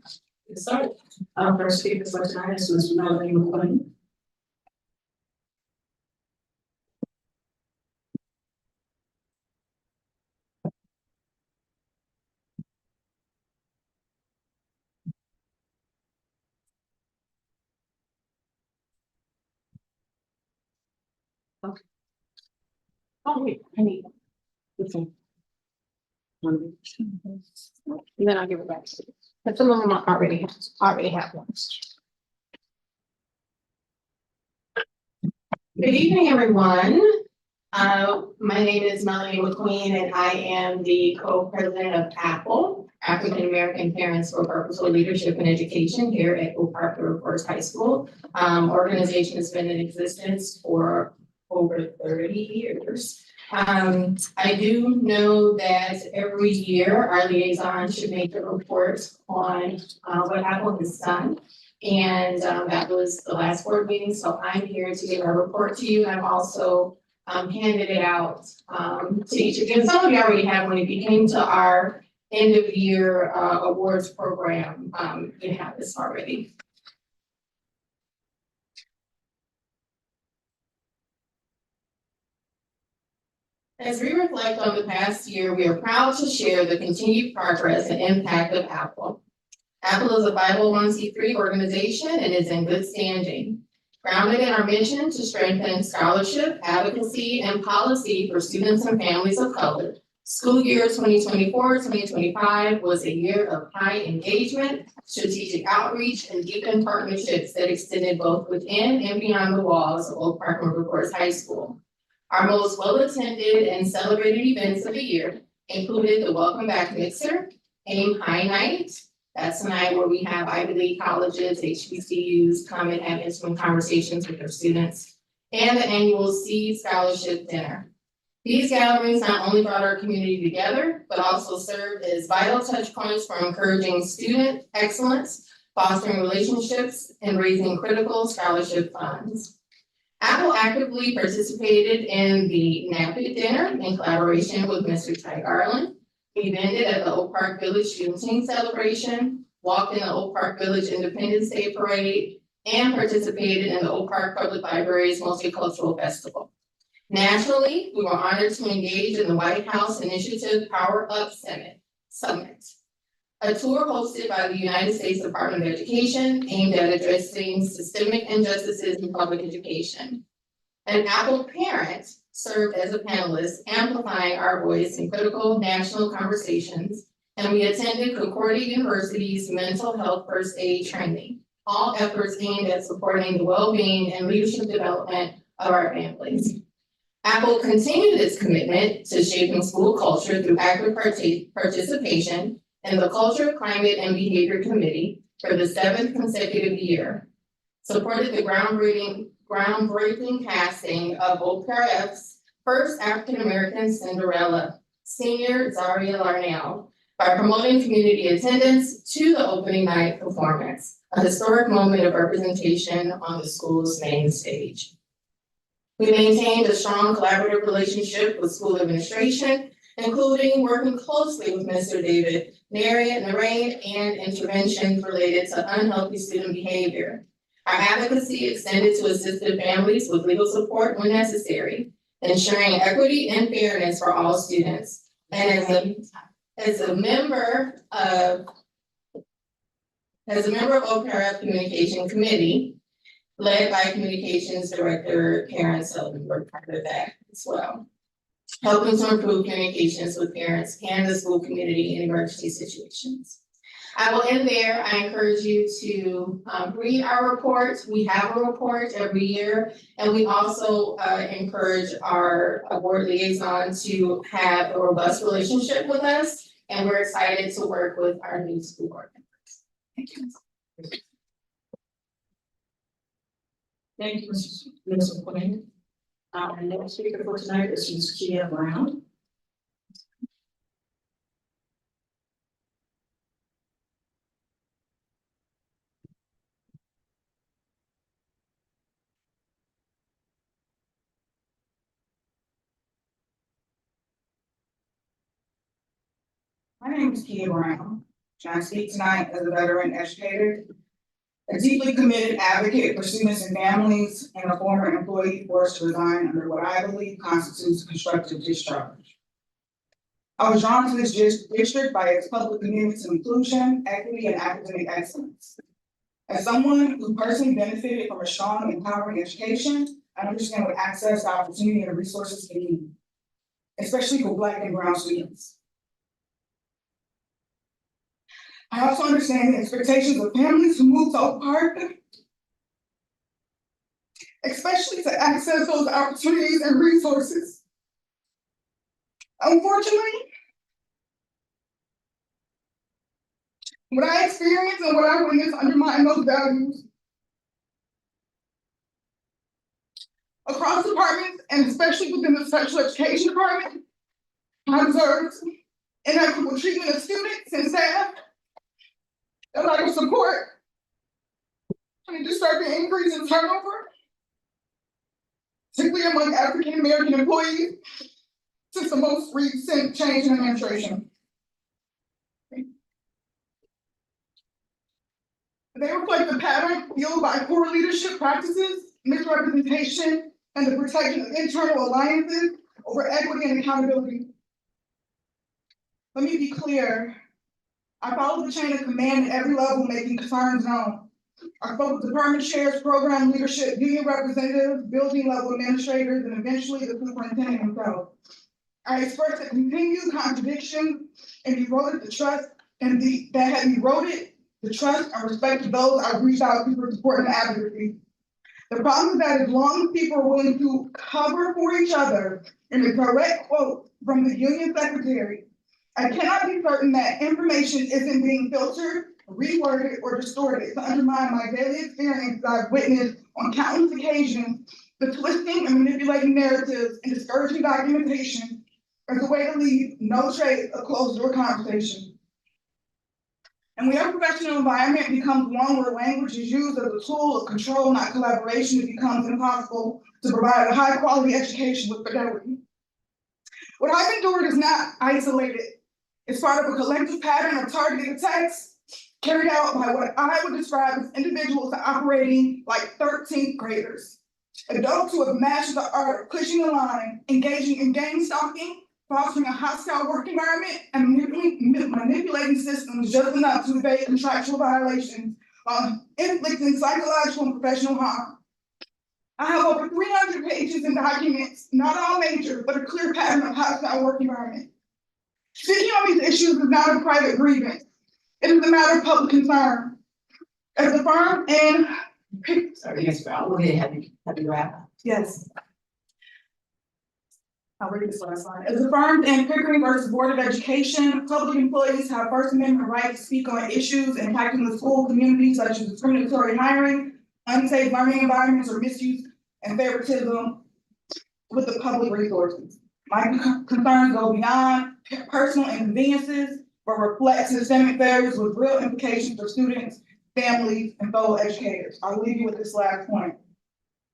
get started. Our first speaker for tonight is Ms. Melanie McQueen. Okay. Oh, wait, I need. Okay. And then I'll give it back to you. But some of them already have one. Good evening, everyone. My name is Melanie McQueen, and I am the co-president of APPLE, African American Parents for Purposeful Leadership and Education here at Oak Park River Forest High School. Organization has been in existence for over 30 years. I do know that every year our liaison should make a report on what APPLE has done. And that was the last board meeting, so I'm here to give a report to you. I've also handed it out to each of you. And some of you already have when it came to our end of year awards program. You have this already. As we reflect on the past year, we are proud to share the continued progress and impact of Apple. Apple is a 501c3 organization and is in good standing. Grounded in our mission to strengthen scholarship, advocacy, and policy for students and families of color, school year 2024-2025 was a year of high engagement, strategic outreach, and deepened partnerships that extended both within and beyond the walls of Oak Park River Forest High School. Our most well-attended and celebrated events of the year included the Welcome Back Mixer, AIM High Night. That's the night where we have Ivy League colleges, HBCUs come and have intimate conversations with their students, and the annual Seed Scholarship Dinner. These gatherings not only brought our community together, but also served as vital touch points for encouraging student excellence, fostering relationships, and raising critical scholarship funds. Apple actively participated in the NAPIT dinner in collaboration with Mr. Ty Garland. We vended at the Oak Park Village Juneteenth celebration, walked in the Oak Park Village Independence Day Parade, and participated in the Oak Park Public Library's Multicultural Festival. Nationally, we were honored to engage in the White House Initiative Power Up Summit, a tour hosted by the United States Department of Education aimed at addressing systemic injustices in public education. An Apple parent served as a panelist, amplifying our voice in critical national conversations, and we attended Concordia University's mental health first aid training, all efforts aimed at supporting the well-being and leadership development of our families. Apple continued its commitment to shaping school culture through active participation in the Culture, Climate, and Behavior Committee for the 7th consecutive year, supported the groundbreaking casting of OPRF's first African-American Cinderella, senior Zaria Larnell, by promoting community attendance to the opening night performance, a historic moment of representation on the school's main stage. We maintained a strong collaborative relationship with school administration, including working closely with Mr. David Narain and interventions related to unhealthy student behavior. Our advocacy extended to assisted families with legal support when necessary, ensuring equity and fairness for all students. And as a member of OPRF Communication Committee, led by Communications Director Karen Sullivan, we're part of that as well, helping to improve communications with parents and the school community in emergency situations. I will end there. I encourage you to read our report. We have a report every year, and we also encourage our board liaison to have a robust relationship with us, and we're excited to work with our new school board members. Thank you. Thank you, Ms. McQueen. Our next speaker for tonight is Ms. Kia Brown. My name is Kia Brown, and I speak tonight as a veteran educator, a deeply committed advocate for students and families, and a former employee forced to resign under what I believe constitutes constructive discharge. I was drawn to this district by its public commitment to inclusion, equity, and academic excellence. As someone who personally benefited from a strong, empowering education, I understand what access, opportunity, and resources can mean, especially for Black and Brown students. I also understand the expectations of families who move to Oak Park, especially to access those opportunities and resources. Unfortunately, what I experienced and what I witnessed undermine those values. Across departments, and especially within the special education department, I observed inequitable treatment of students and staff, a lack of support, and a disturbing increase in turnover, particularly among African American employees, since the most recent change in administration. They reflect the pattern fueled by poor leadership practices, misrepresentation, and the protection of internal alliances over equity and accountability. Let me be clear. I follow the chain of command at every level, making concerns known. I spoke with department chairs, program leadership, union representatives, building level administrators, and eventually the superintendent himself. I expressed a continued contradiction and eroded the trust that had eroded the trust and respect of those I reached out to for support and advocacy. The problem is that as long as people are willing to cover for each other, in a direct quote from the union secretary, I cannot be certain that information isn't being filtered, reworded, or distorted to undermine my daily experience that I've witnessed on countless occasions, the twisting and manipulating narratives and discouraging documentation as a way to leave no trace of closed door conversation. And when our professional environment becomes one where language is used as a tool of control, not collaboration, it becomes impossible to provide a high quality education with fidelity. What I've endured is not isolated. It's part of a collective pattern of targeted attacks carried out by what I would describe as individuals operating like 13th graders. Adults who have mastered the art of pushing the line, engaging in gang stalking, fostering a hostile work environment, and manipulating systems just enough to evade contractual violations while inflicting psychological and professional harm. I have over 300 pages in documents, not all major, but a clear pattern of hostile work environment. Speaking on these issues is not a private grievance. It is a matter of public concern. As a firm and Sorry, yes, Val, we'll have you wrap. yes. I'll read this last line. As affirmed in Pickering versus Board of Education, public employees have First Amendment right to speak on issues impacting the school community, such as discriminatory hiring, unsafe learning environments, or misuse and favoritism with the public resources. My concerns go beyond personal inconveniences, but reflect systemic failures with real implications for students, families, and fellow educators. I'll leave you with this last point.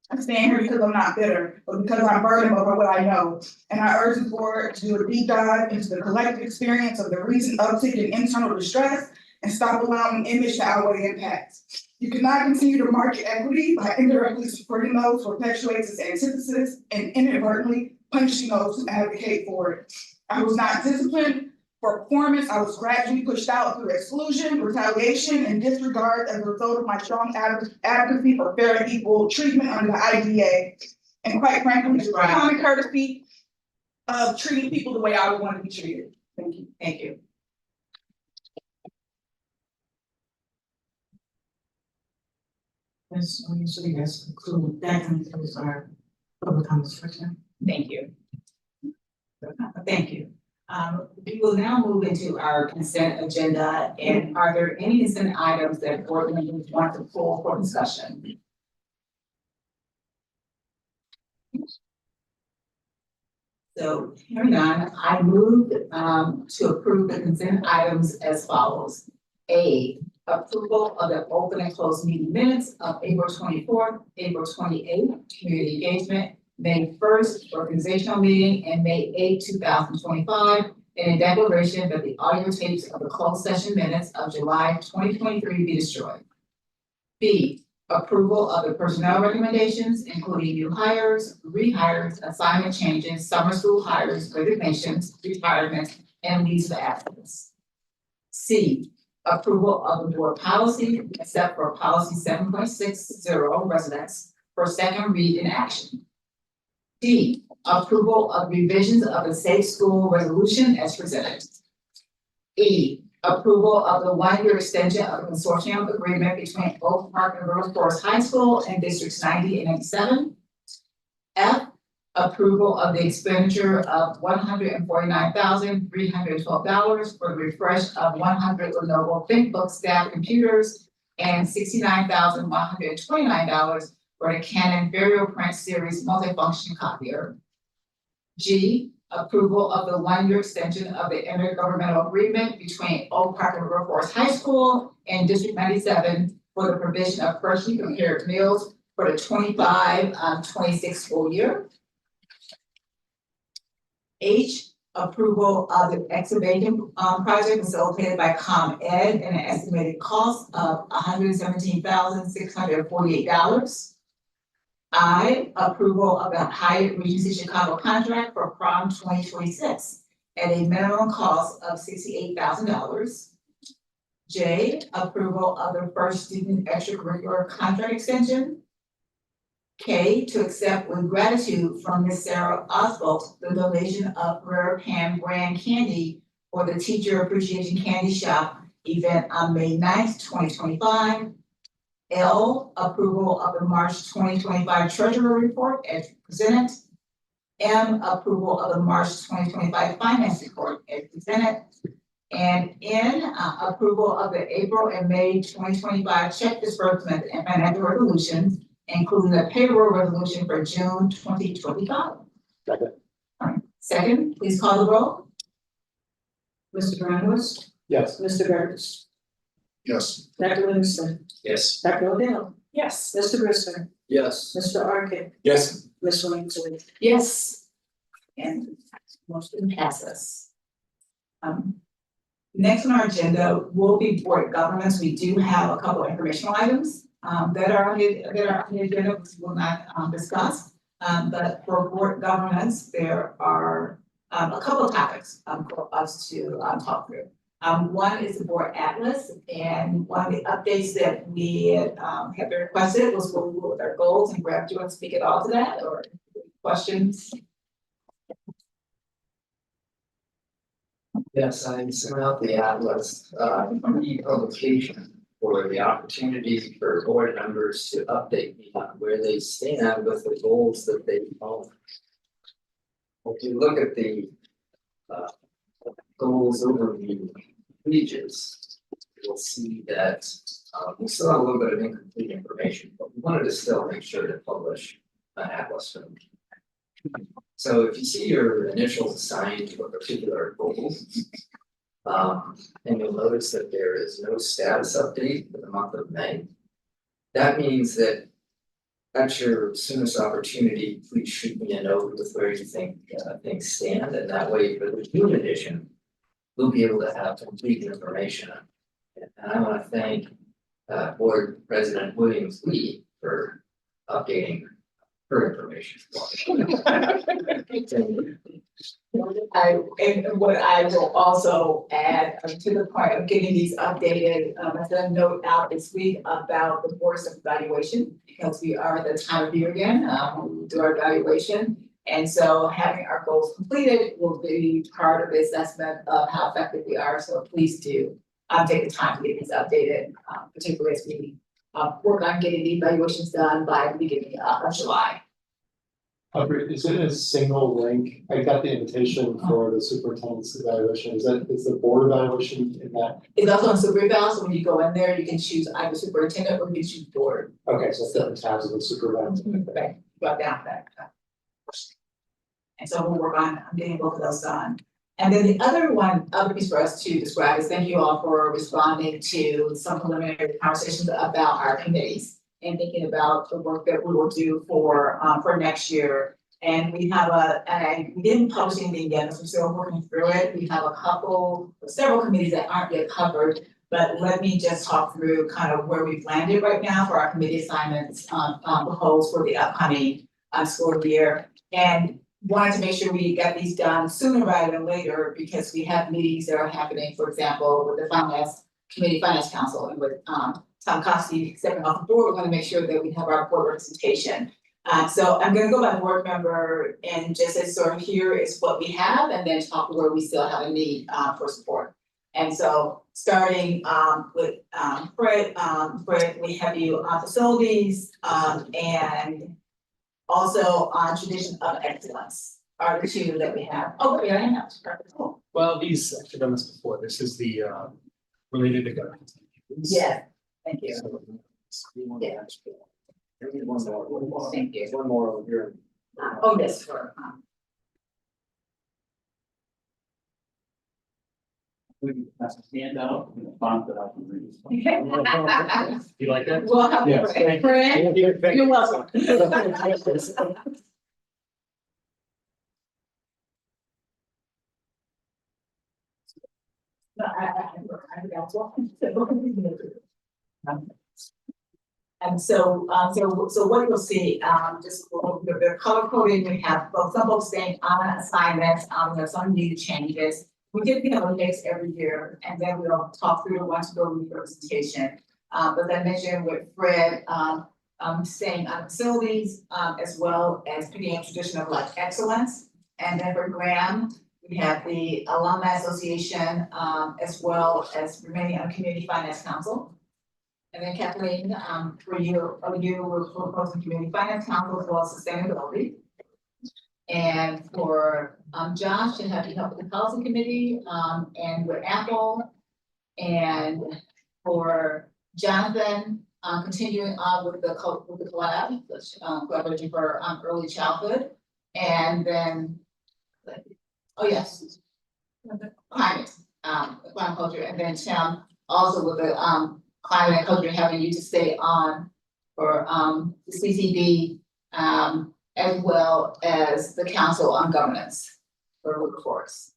I'm staying here because I'm not bitter, but because I'm burdened by what I know. And I urge the board to do a deep dive into the collective experience of the recent uptick in internal distress and stop allowing image to outweigh impacts. You cannot continue to market equity by indirectly supporting those who perpetuate its antithesis and inadvertently punishing those who advocate for it. I was not disciplined for performance. I was gradually pushed out through exclusion, retaliation, and disregard as a result of my strong advocacy for fair and equal treatment under the IDA. And quite frankly, the common courtesy of treating people the way I would want to be treated. Thank you. Thank you. Yes, so you guys conclude that concludes our public comments for tonight. Thank you. Thank you. We will now move into our consent agenda. And are there any consent items that board members want to pull for discussion? So hearing none, I move to approve the consent items as follows. A, approval of the open and closed meeting minutes of April 24th, April 28th, community engagement, May 1st, organizational meeting, and May 8th, 2025, and a declaration that the audio tapes of the closed session minutes of July 2023 be destroyed. B, approval of the personnel recommendations, including new hires, rehires, assignment changes, summer school hires, resignations, retirements, and leaves of absence. C, approval of the board policy, except for policy 7.60 residents for second read in action. D, approval of revisions of the safe school resolution as presented. E, approval of the one-year extension of the consortium agreement between Oak Park and River Forest High School and districts 90 and 97. F, approval of the expenditure of $149,312 for the refresh of 100 Lenovo ThinkBook staff computers and $69,129 for the Canon VarioPrint series multifunction copier. G, approval of the one-year extension of the intergovernmental agreement between Oak Park and River Forest High School and District 97 for the provision of freshly prepared meals for the 25-26 school year. H, approval of the excavation project facilitated by ComEd at an estimated cost of $117,648. I, approval of the Hyatt Regency Chicago contract for prom 2026 at a minimum cost of $68,000. J, approval of the first student extracurricular contract extension. K, to accept with gratitude from Ms. Sarah Oswald the donation of Rare Pan brand candy for the Teacher Appreciation Candy Shop event on May 9th, 2025. L, approval of the March 2025 Treasurer Report as presented. M, approval of the March 2025 Finance Report as presented. And N, approval of the April and May 2025 check disbursement and financial resolutions, including the payroll resolution for June 2025. Second. Second, please call the roll. Mr. Brownwas? Yes. Mr. Burns? Yes. Dr. Livingston? Yes. Dr. Odell? Yes. Mr. Brister? Yes. Mr. Arkin? Yes. Ms. Williams? Yes. And motion passes. Next on our agenda will be board governance. We do have a couple of informational items that are on the agenda, which we'll not discuss. But for board governance, there are a couple of topics for us to talk through. One is the board atlas, and one of the updates that we have requested was what we will with our goals. And Brad, do you want to speak at all to that, or questions? Yes, I sent out the atlas from the publication for the opportunity for board members to update me on where they stand with the goals that they own. If you look at the goals overview pages, you'll see that we still have a little bit of incomplete information, but we wanted to still make sure to publish an atlas for them. So if you see your initials assigned to a particular goal, and you'll notice that there is no status update for the month of May, that means that at your soonest opportunity, please shoot me a note with where you think things stand, and that way for the June edition, we'll be able to have complete information. And I want to thank Board President Williams Lee for updating her information. And what I will also add to the point of getting these updated, I sent a note out this week about the board's evaluation, because we are at the time of year again, when we do our evaluation. And so having our goals completed will be part of the assessment of how effective we are. So please do take the time to get these updated, particularly as we work on getting the evaluations done by the beginning of July. Is it a single link? I got the invitation for the superintendent's evaluation. Is the board evaluation in that? It's also on super eval, so when you go in there, you can choose either superintendent or you can choose board. Okay, so different tabs of the super eval. Okay, go down that. And so we'll work on getting both of those done. And then the other piece for us to describe is thank you all for responding to some preliminary conversations about our committees and thinking about the work that we will do for next year. And we have we didn't publish anything yet, so we're still working through it. We have several committees that aren't yet covered, but let me just talk through kind of where we've landed right now for our committee assignments proposed for the upcoming school year. And wanted to make sure we got these done sooner rather than later, because we have meetings that are happening, for example, with the Finance Council and with Tom Kosky stepping off the board. We're going to make sure that we have our board representation. So I'm going to go by board member and just say sort of here is what we have, and then talk where we still have a need for support. And so starting with Fred, we have you on facilities and also on tradition of excellence are the two that we have. Oh, yeah, I have. Cool. Well, these, I've done this before. This is the related to governance. Yeah, thank you. Yeah. One more. Thank you. One more over here. Oh, yes, for Stand out in the font that I can read. You like that? Well, Yes. Fred, you're welcome. And so what you'll see, they're color coded, we have both, some folks staying on assignments, some need changes. We typically have a mix every year, and then we'll talk through the one-to-go representation. But I mentioned with Fred, staying on facilities, as well as picking a tradition of like excellence. And then for Graham, we have the Alumni Association, as well as remaining on Community Finance Council. And then Kathleen, for you, we're proposing Community Finance Council as well as sustainability. And for Josh, to have you help with the policy committee, and with Apple. And for Jonathan, continuing on with the collab, collaboration for early childhood. And then, oh yes, climate, climate culture, and then Tim also with the climate and culture, having you to stay on for the CCB, as well as the Council on Governance for workforce.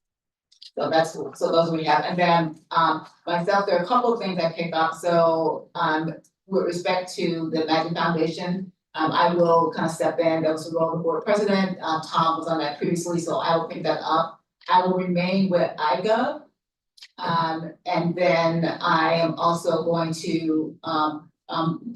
So those we have, and then myself, there are a couple of things I picked up. So with respect to the Magic Foundation, I will kind of step in. That was the role of the board president. Tom was on that previously, so I will pick that up. I will remain with iGov. And then I am also going to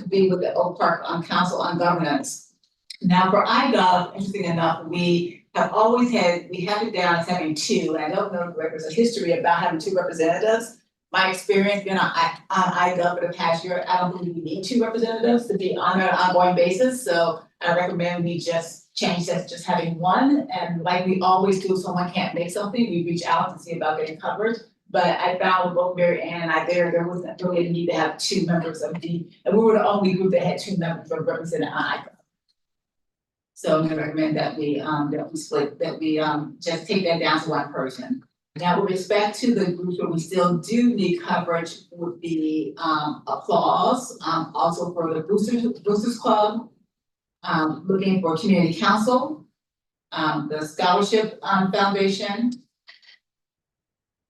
be with the Oak Park Council on Governance. Now for iGov, interesting enough, we have always had, we have it down as having two, and I don't know if there's a history about having two representatives. My experience being on iGov for the past year, I don't believe we need two representatives to be on an ongoing basis, so I recommend we just change that to just having one, and like we always do, if someone can't make something, we reach out to see about getting coverage. But I found with both Mary Ann and I there wasn't really a need to have two members of the, and we were the only group that had two members represented on iGov. So I'm gonna recommend that we split, that we just take that down to one person. Now, with respect to the groups where we still do need coverage would be applause, also for the Boosters Club, looking for community council, the scholarship foundation,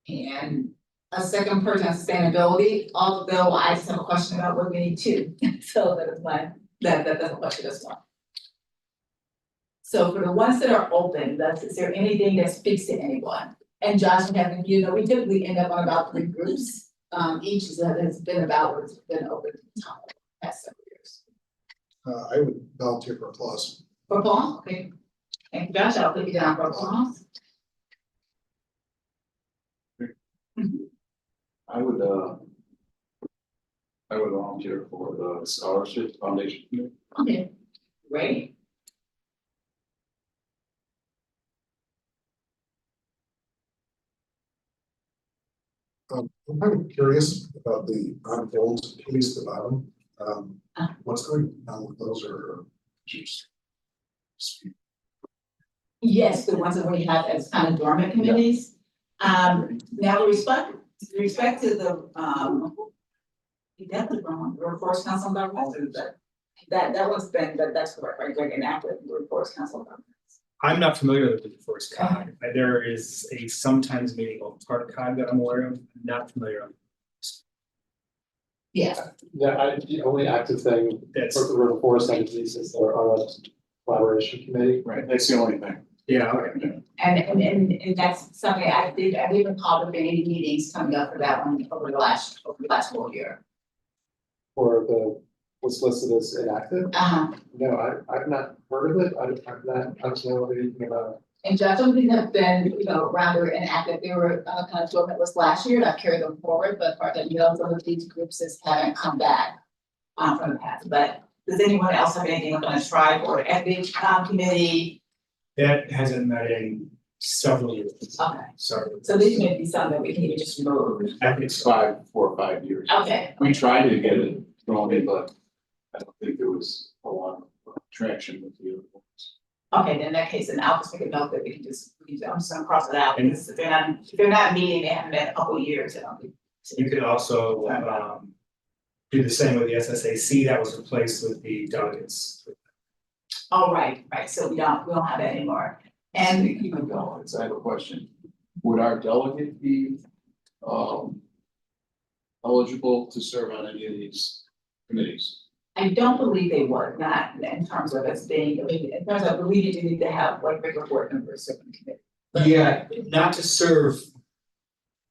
and a second person on sustainability, although I just have a question about what we need two. So that is my, that's a question as well. So for the ones that are open, is there anything that speaks to anyone? And Josh, we typically end up on about 3 groups. Each has been about what's been open to the top the past several years. I would volunteer for applause. For applause, okay. Thank you, Josh. I'll put you down for applause. I would volunteer for the scholarship foundation. Okay, great. I'm kind of curious about the on-hold piece at the bottom. What's going on with those, or just Yes, the ones that we have as kind of dormant committees. Now with respect to the we definitely wrong, the Workforce Council on Government, that one's been, that's correct, right, Greg, enacted the Workforce Council on Government. I'm not familiar with the first COG. There is a sometimes meeting of part COG that I'm aware of. I'm not familiar with. Yeah. Yeah, the only active thing That's for the forest entities is their collaboration committee. Right, that's the only thing. Yeah, okay. And that's something I didn't even call the any meetings coming up for that one over the last whole year. For the, what's listed as inactive? No, I've not heard of it. I've not know anything about it. And Josh, some of these have been, rather inactive. They were kind of dormant list last year, and I've carried them forward, but part of, some of these groups just haven't come back from the past. But does anyone else have anything on the tribe or ethics committee? That hasn't met in several years. Okay. Sorry. So these may be something that we can even just move. I think it's 4 or 5 years. Okay. We tried to get it going, but I don't think there was a lot of traction with the other ones. Okay, then in that case, then I'll just make a note that I'm just gonna cross it out, because if they're not meeting, they haven't met a couple of years, I don't think. You could also do the same with the SSAC that was replaced with the delegates. Oh, right, so we don't have that anymore. And speaking of delegates, I have a question. Would our delegate be eligible to serve on any of these committees? I don't believe they would, not in terms of us being, I mean, in terms of, we do need to have like regular board members serving the committee. Yeah, not to serve,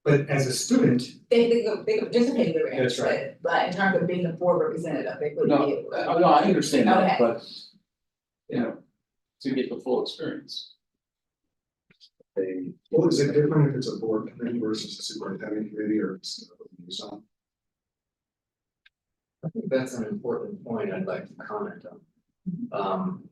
but as a student, They could participate in the That's right. but in terms of being a board representative, they wouldn't be able to. No, I understand that, Okay. but, you know, to get the full experience. Well, is it different if it's a board committee versus a superintendent committee or it's liaison? I think that's an important point I'd like to comment on.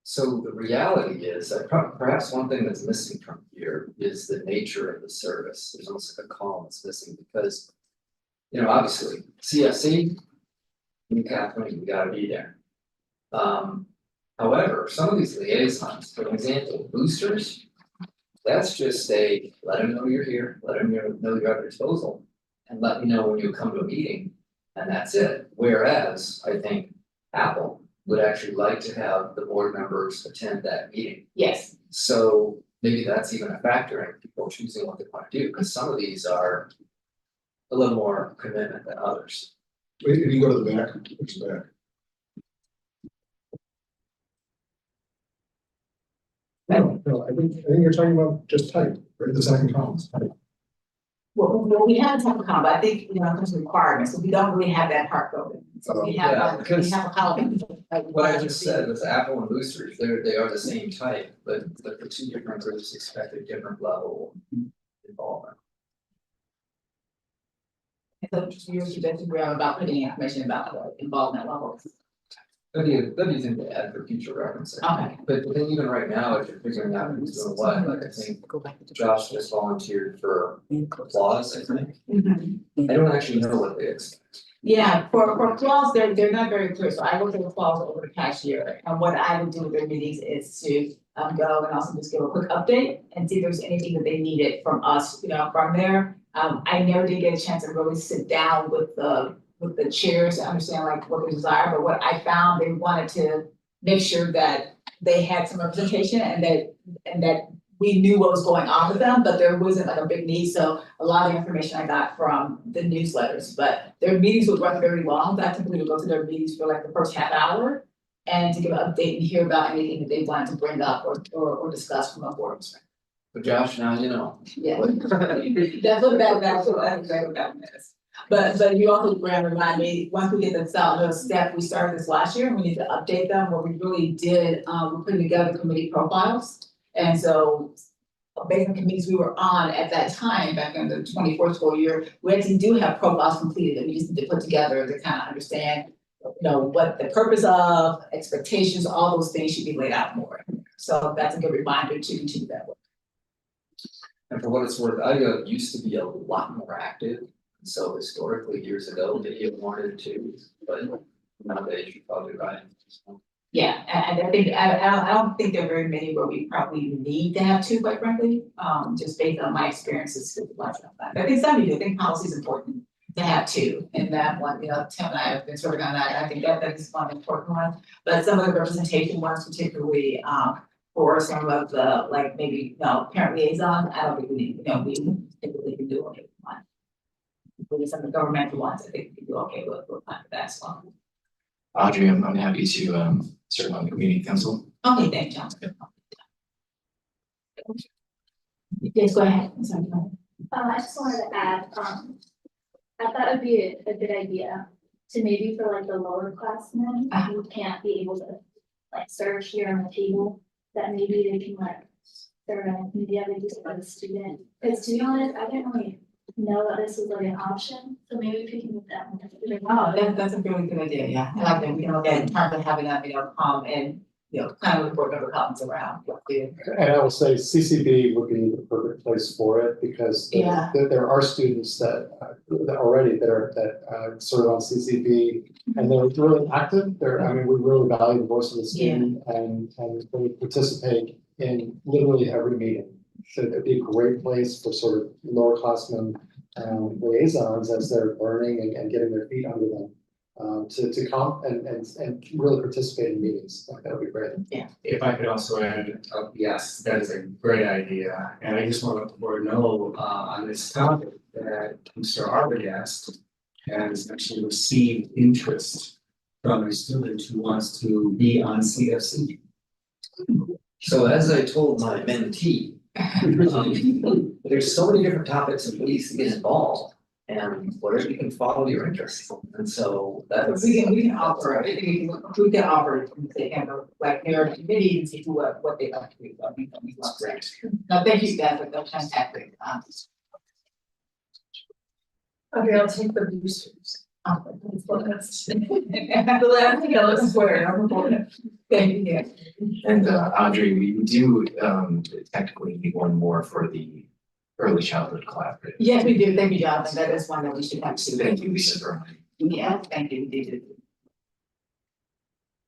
So the reality is that perhaps one thing that's missing from here is the nature of the service. There's almost like a column that's missing because, you know, obviously CFC, you Kathleen, you gotta be there. However, some of these liaisons, for example, boosters, that's just let them know you're here, let them know you're at their disposal, and let me know when you come to a meeting, and that's it. Whereas I think Apple would actually like to have the board members attend that meeting. Yes. So maybe that's even a factor in people choosing what they want to do, because some of these are a little more commitment than others. Wait, if you go to the back, which is back? No, I think you're talking about just type, right, the second column is type. Well, we have a type of combo, I think, you know, in terms of requirements, so we don't really have that part broken. So we have, Yeah, we because have a column. What I just said was Apple and boosters, they are the same type, but the two different groups expect a different level of involvement. So you're suggesting we're about putting information about the involvement levels. That'd be a thing to add for future reference. Okay. But then even right now, if you're figuring out who's doing what, like I think Josh just volunteered for applause, I think. I don't actually know what they expect. Yeah, for clause, they're not very clear, so I looked at the clause over the past year, and what I would do with their meetings is to go and also just give a quick update and see if there's anything that they needed from us, you know, from there. I never did get a chance to really sit down with the chairs to understand like what they desire, but what I found, they wanted to make sure that they had some representation and that we knew what was going on with them, but there wasn't like a big need, so a lot of the information I got from the newsletters, but their meetings would run very long, I typically would go to their meetings for like the first half hour and to give an update and hear about anything that they wanted to bring up or discuss from a board perspective. But Josh, now you know. Yeah. That's what that is. But you also remind me, once we get this out, the step, we started this last year, and we need to update them, what we really did, we're putting together committee profiles. And so, based on committees we were on at that time, back in the 24 school year, we actually do have profiles completed that we just need to put together to kind of understand, you know, what the purpose of, expectations, all those things should be laid out more. So that's a good reminder to continue that work. And for what it's worth, I used to be a lot more active. So historically, years ago, maybe it wanted to, but nowadays you're probably right. Yeah, and I think, I don't think there are very many where we probably need to have two, quite frankly, just based on my experiences with lots of that. I think some of you, I think policy is important to have two, and that one, you know, Tim and I have been sort of on that, I think that is one important one. But some of the representation ones, particularly, for some of the, like, maybe, you know, parent liaison, I don't think we need, you know, we typically can do it one. Maybe some of the governmental ones, I think we can do okay with that as well. Audrey, I'm happy to serve on the community council. Okay, thank you, John. Yes, go ahead. I'm sorry, go ahead. I just wanted to add, I thought it'd be a good idea to maybe for like the lower classmen who can't be able to like serve here on the table, that maybe they can like serve on maybe other just like a student. Because to be honest, I didn't really know that this was like an option, so maybe if you can make that one. Oh, that's a really good idea, yeah. I like that, we can look at in terms of having that, you know, and, you know, kind of report member comments around. And I will say CCB would be the perfect place for it because Yeah. there are students that already that are sort of on CCB and they're really active. I mean, we really value the voice of the student and they participate in literally every meeting. So it'd be a great place for sort of lower classmen liaisons as they're learning and getting their feet under them. To come and really participate in meetings, like that would be great. Yeah. If I could also add, yes, that is a great idea, and I just want to let the board know, on this topic that Mr. Arbogast has actually received interest from a student who wants to be on CFC. So as I told my mentee, there's so many different topics and ways to get involved. And whatever you can follow your interest, and so that's. We can offer, we can offer, they have a, like, their committee and see what they like to do, but we love that. No, thank you, guys, for those fantastic, Okay, I'll take the boosters. The last thing, let's swear, thank you. And Audrey, we do technically need one more for the early childhood collaborative. Yes, we do, thank you, Jonathan, that is one that we should have to. Thank you, Lisa, for Yeah, thank you, we did.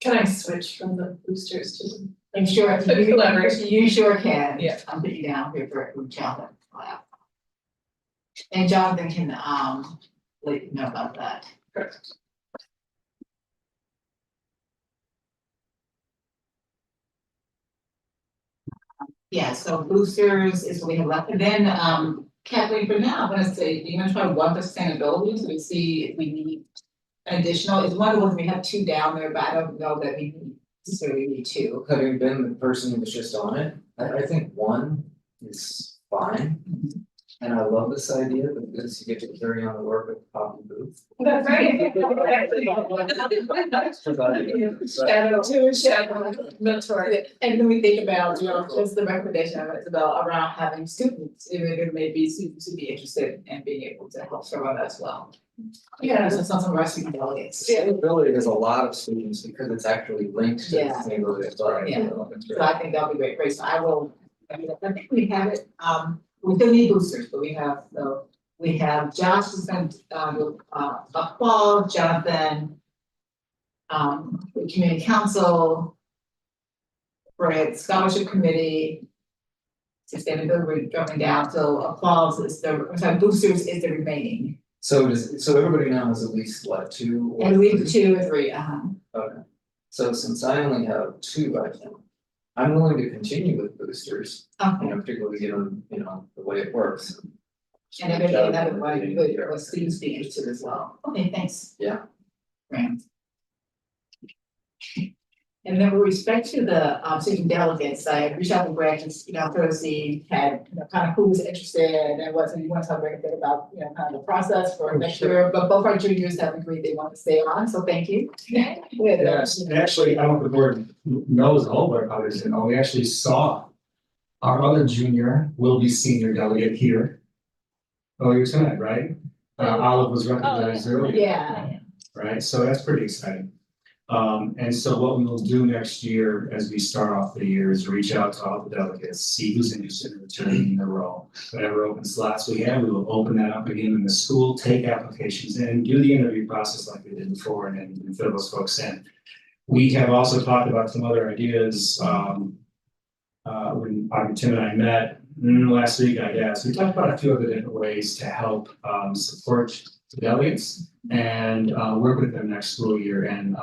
Can I switch from the boosters to the? I'm sure, Collaboration. you sure can. Yeah. I'm putting you down here for childhood collab. And Jonathan can, let you know about that. Correct. Yeah, so boosters is what we have left, and then, Kathleen, for now, I'm gonna say, do you wanna try one for sustainability, so we see if we need additional, it's one of the ones we have two down there, but I don't know that we need, necessarily need two. Having been the person who was just on it, I think one is fine. And I love this idea because you get to carry on the work with Poppy Booth. That's right. Shadow mentor. And then we think about, you know, just the recommendation of Isabel around having students, even there may be students who be interested in being able to help serve on that as well. Yeah, so some of our student delegates. Sustainability has a lot of students because it's actually linked to Yeah. sustainability. It's already- Yeah. it's So great. I think that'll be great, so I will, I think we have it, we still need boosters, but we have, so we have Josh who's been, Paul, Jonathan. The community council. Right, scholarship committee. Sustainability, we're dropping down, so applause is the, I'm sorry, boosters is the remaining, So so everybody now has at least what, two? or and we have three? 2 or 3, Okay, so since I only have two right now, I'm willing to continue with boosters, Okay. particularly given, the way it works. And everything that would like, good, students be interested as well, okay, thanks. Yeah. Grant. And then with respect to the student delegates, I reached out to Greg, just, Thursday, had, kind of who was interested and wasn't, you want to talk a bit about, kind of the process for next year, but both our juniors have agreed they want to stay on, so thank you. Yes, and actually, I don't know if the board knows the whole board about this, we actually saw our other junior will be senior delegate here. Oh, you're tonight, right? Olive was recognized earlier. Yeah. Right, so that's pretty exciting. And so what we will do next year as we start off the year is reach out to all the delegates, see who's interested in returning in the role. Whatever open slots we have, we will open that up again in the school, take applications in, do the interview process like we did before, and then fill those folks in. We have also talked about some other ideas, when Tim and I met last week, I guess. We talked about a few other different ways to help support the delegates and work with them next school year and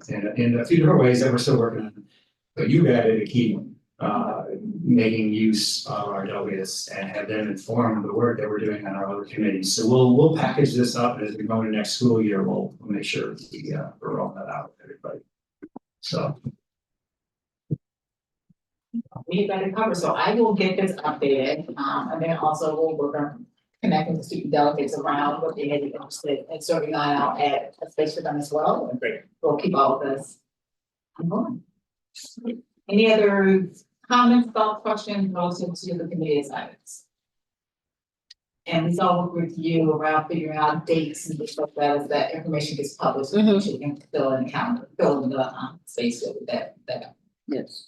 in a few different ways that we're still working on. But you added a key one, making use of our delegates and have them inform the work that we're doing on our other committees. So we'll package this up, and as we go into next school year, we'll make sure we're rolling that out with everybody. So. We got it covered, so I will get this updated, and then also we'll work on connecting the student delegates around what they may be interested in serving on out at a space for them as well, and we'll keep all of this. Ongoing. Any other comments, thoughts, questions, relative to the committee assignments? And we all work with you around figuring out dates and things like that, as that information gets published, so you can fill in the calendar, fill in the space with that. Yes.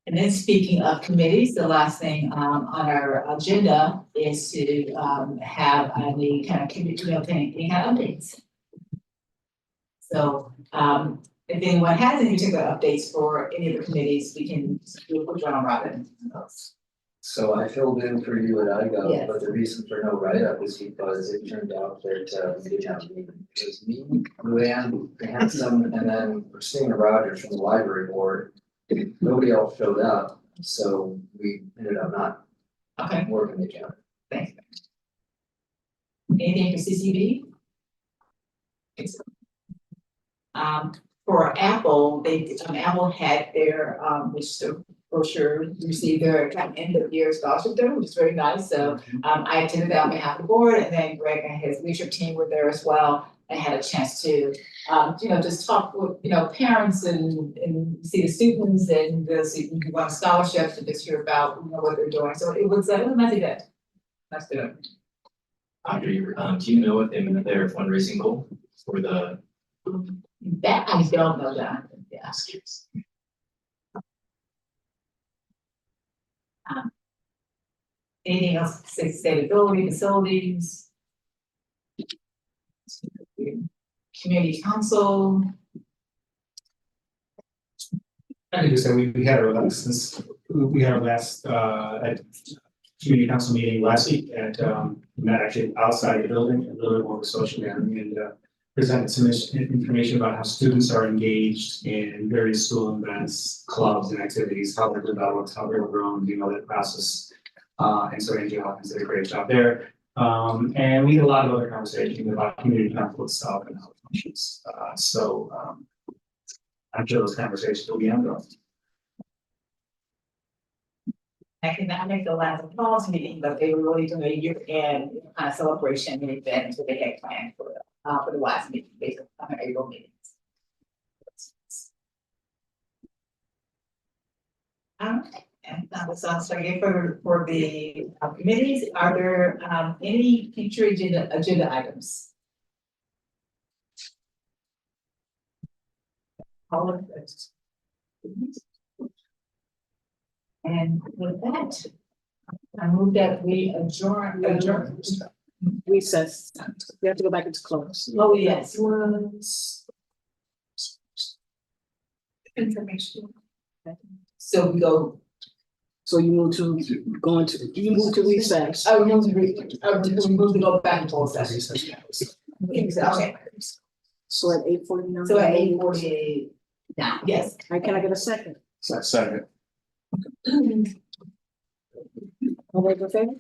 And then speaking of committees, the last thing on our agenda is to have any kind of committee, any kind of updates. So if anyone has any particular updates for any of the committees, we can do a quick round robin. So I filled in for you at IGO, Yes. but the reason for no write-up is because it turned out that we didn't have it was me, Luann, Hanson, and then Christina Rogers from the library board. Nobody else showed up, so we ended up not working together. Thanks. Anything for CCB? For Apple, Apple had their, which the brochure received their kind of end of year scholarship dinner, which is very nice. So, I attended that on behalf of the board, and then Greg and his leadership team were there as well. And had a chance to, just talk with, parents and see the students and the students who won scholarships and just hear about, what they're doing. So it was a nice event. That's good. Audrey, do you know what their fundraising goal for the? That I don't know, John. Yeah. Anything else, sustainability, facilities? Community council? I can just say we had our last, at community council meeting last week at, we met actually outside the building, a little bit more of a social gathering, and presented some information about how students are engaged in various school events, clubs and activities, how they're developed, how they're grown, that process. And so Angie Hawkins did a great job there. And we had a lot of other conversations about community council itself and how it functions. I'm sure those conversations will be ongoing. I could not make the last falls meeting, but they were really doing a year-end kind of celebration and event that they had planned for the last meeting, based on the April meetings. And that was also again for the committees. Are there any future agenda items? All of those. And with that, I move that we adjourn. Recess. We have to go back into close. Oh, yes. Information. So we go. So you move to recess. Oh, we move to go back into closed session. Okay. So at 8:49. So at 8:48. Now, yes. Can I get a second? Second. All those in favor?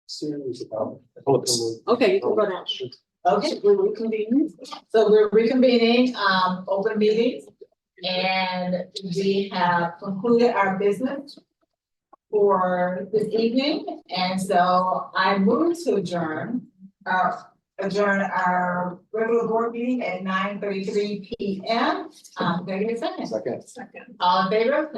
Series about. Okay, you can go down. Okay, we're reconvening. So we're reconvening, open meetings. And we have concluded our business for this evening. And so I move to adjourn our regular board meeting at 9:33 p.m. Second. Second. All in favor?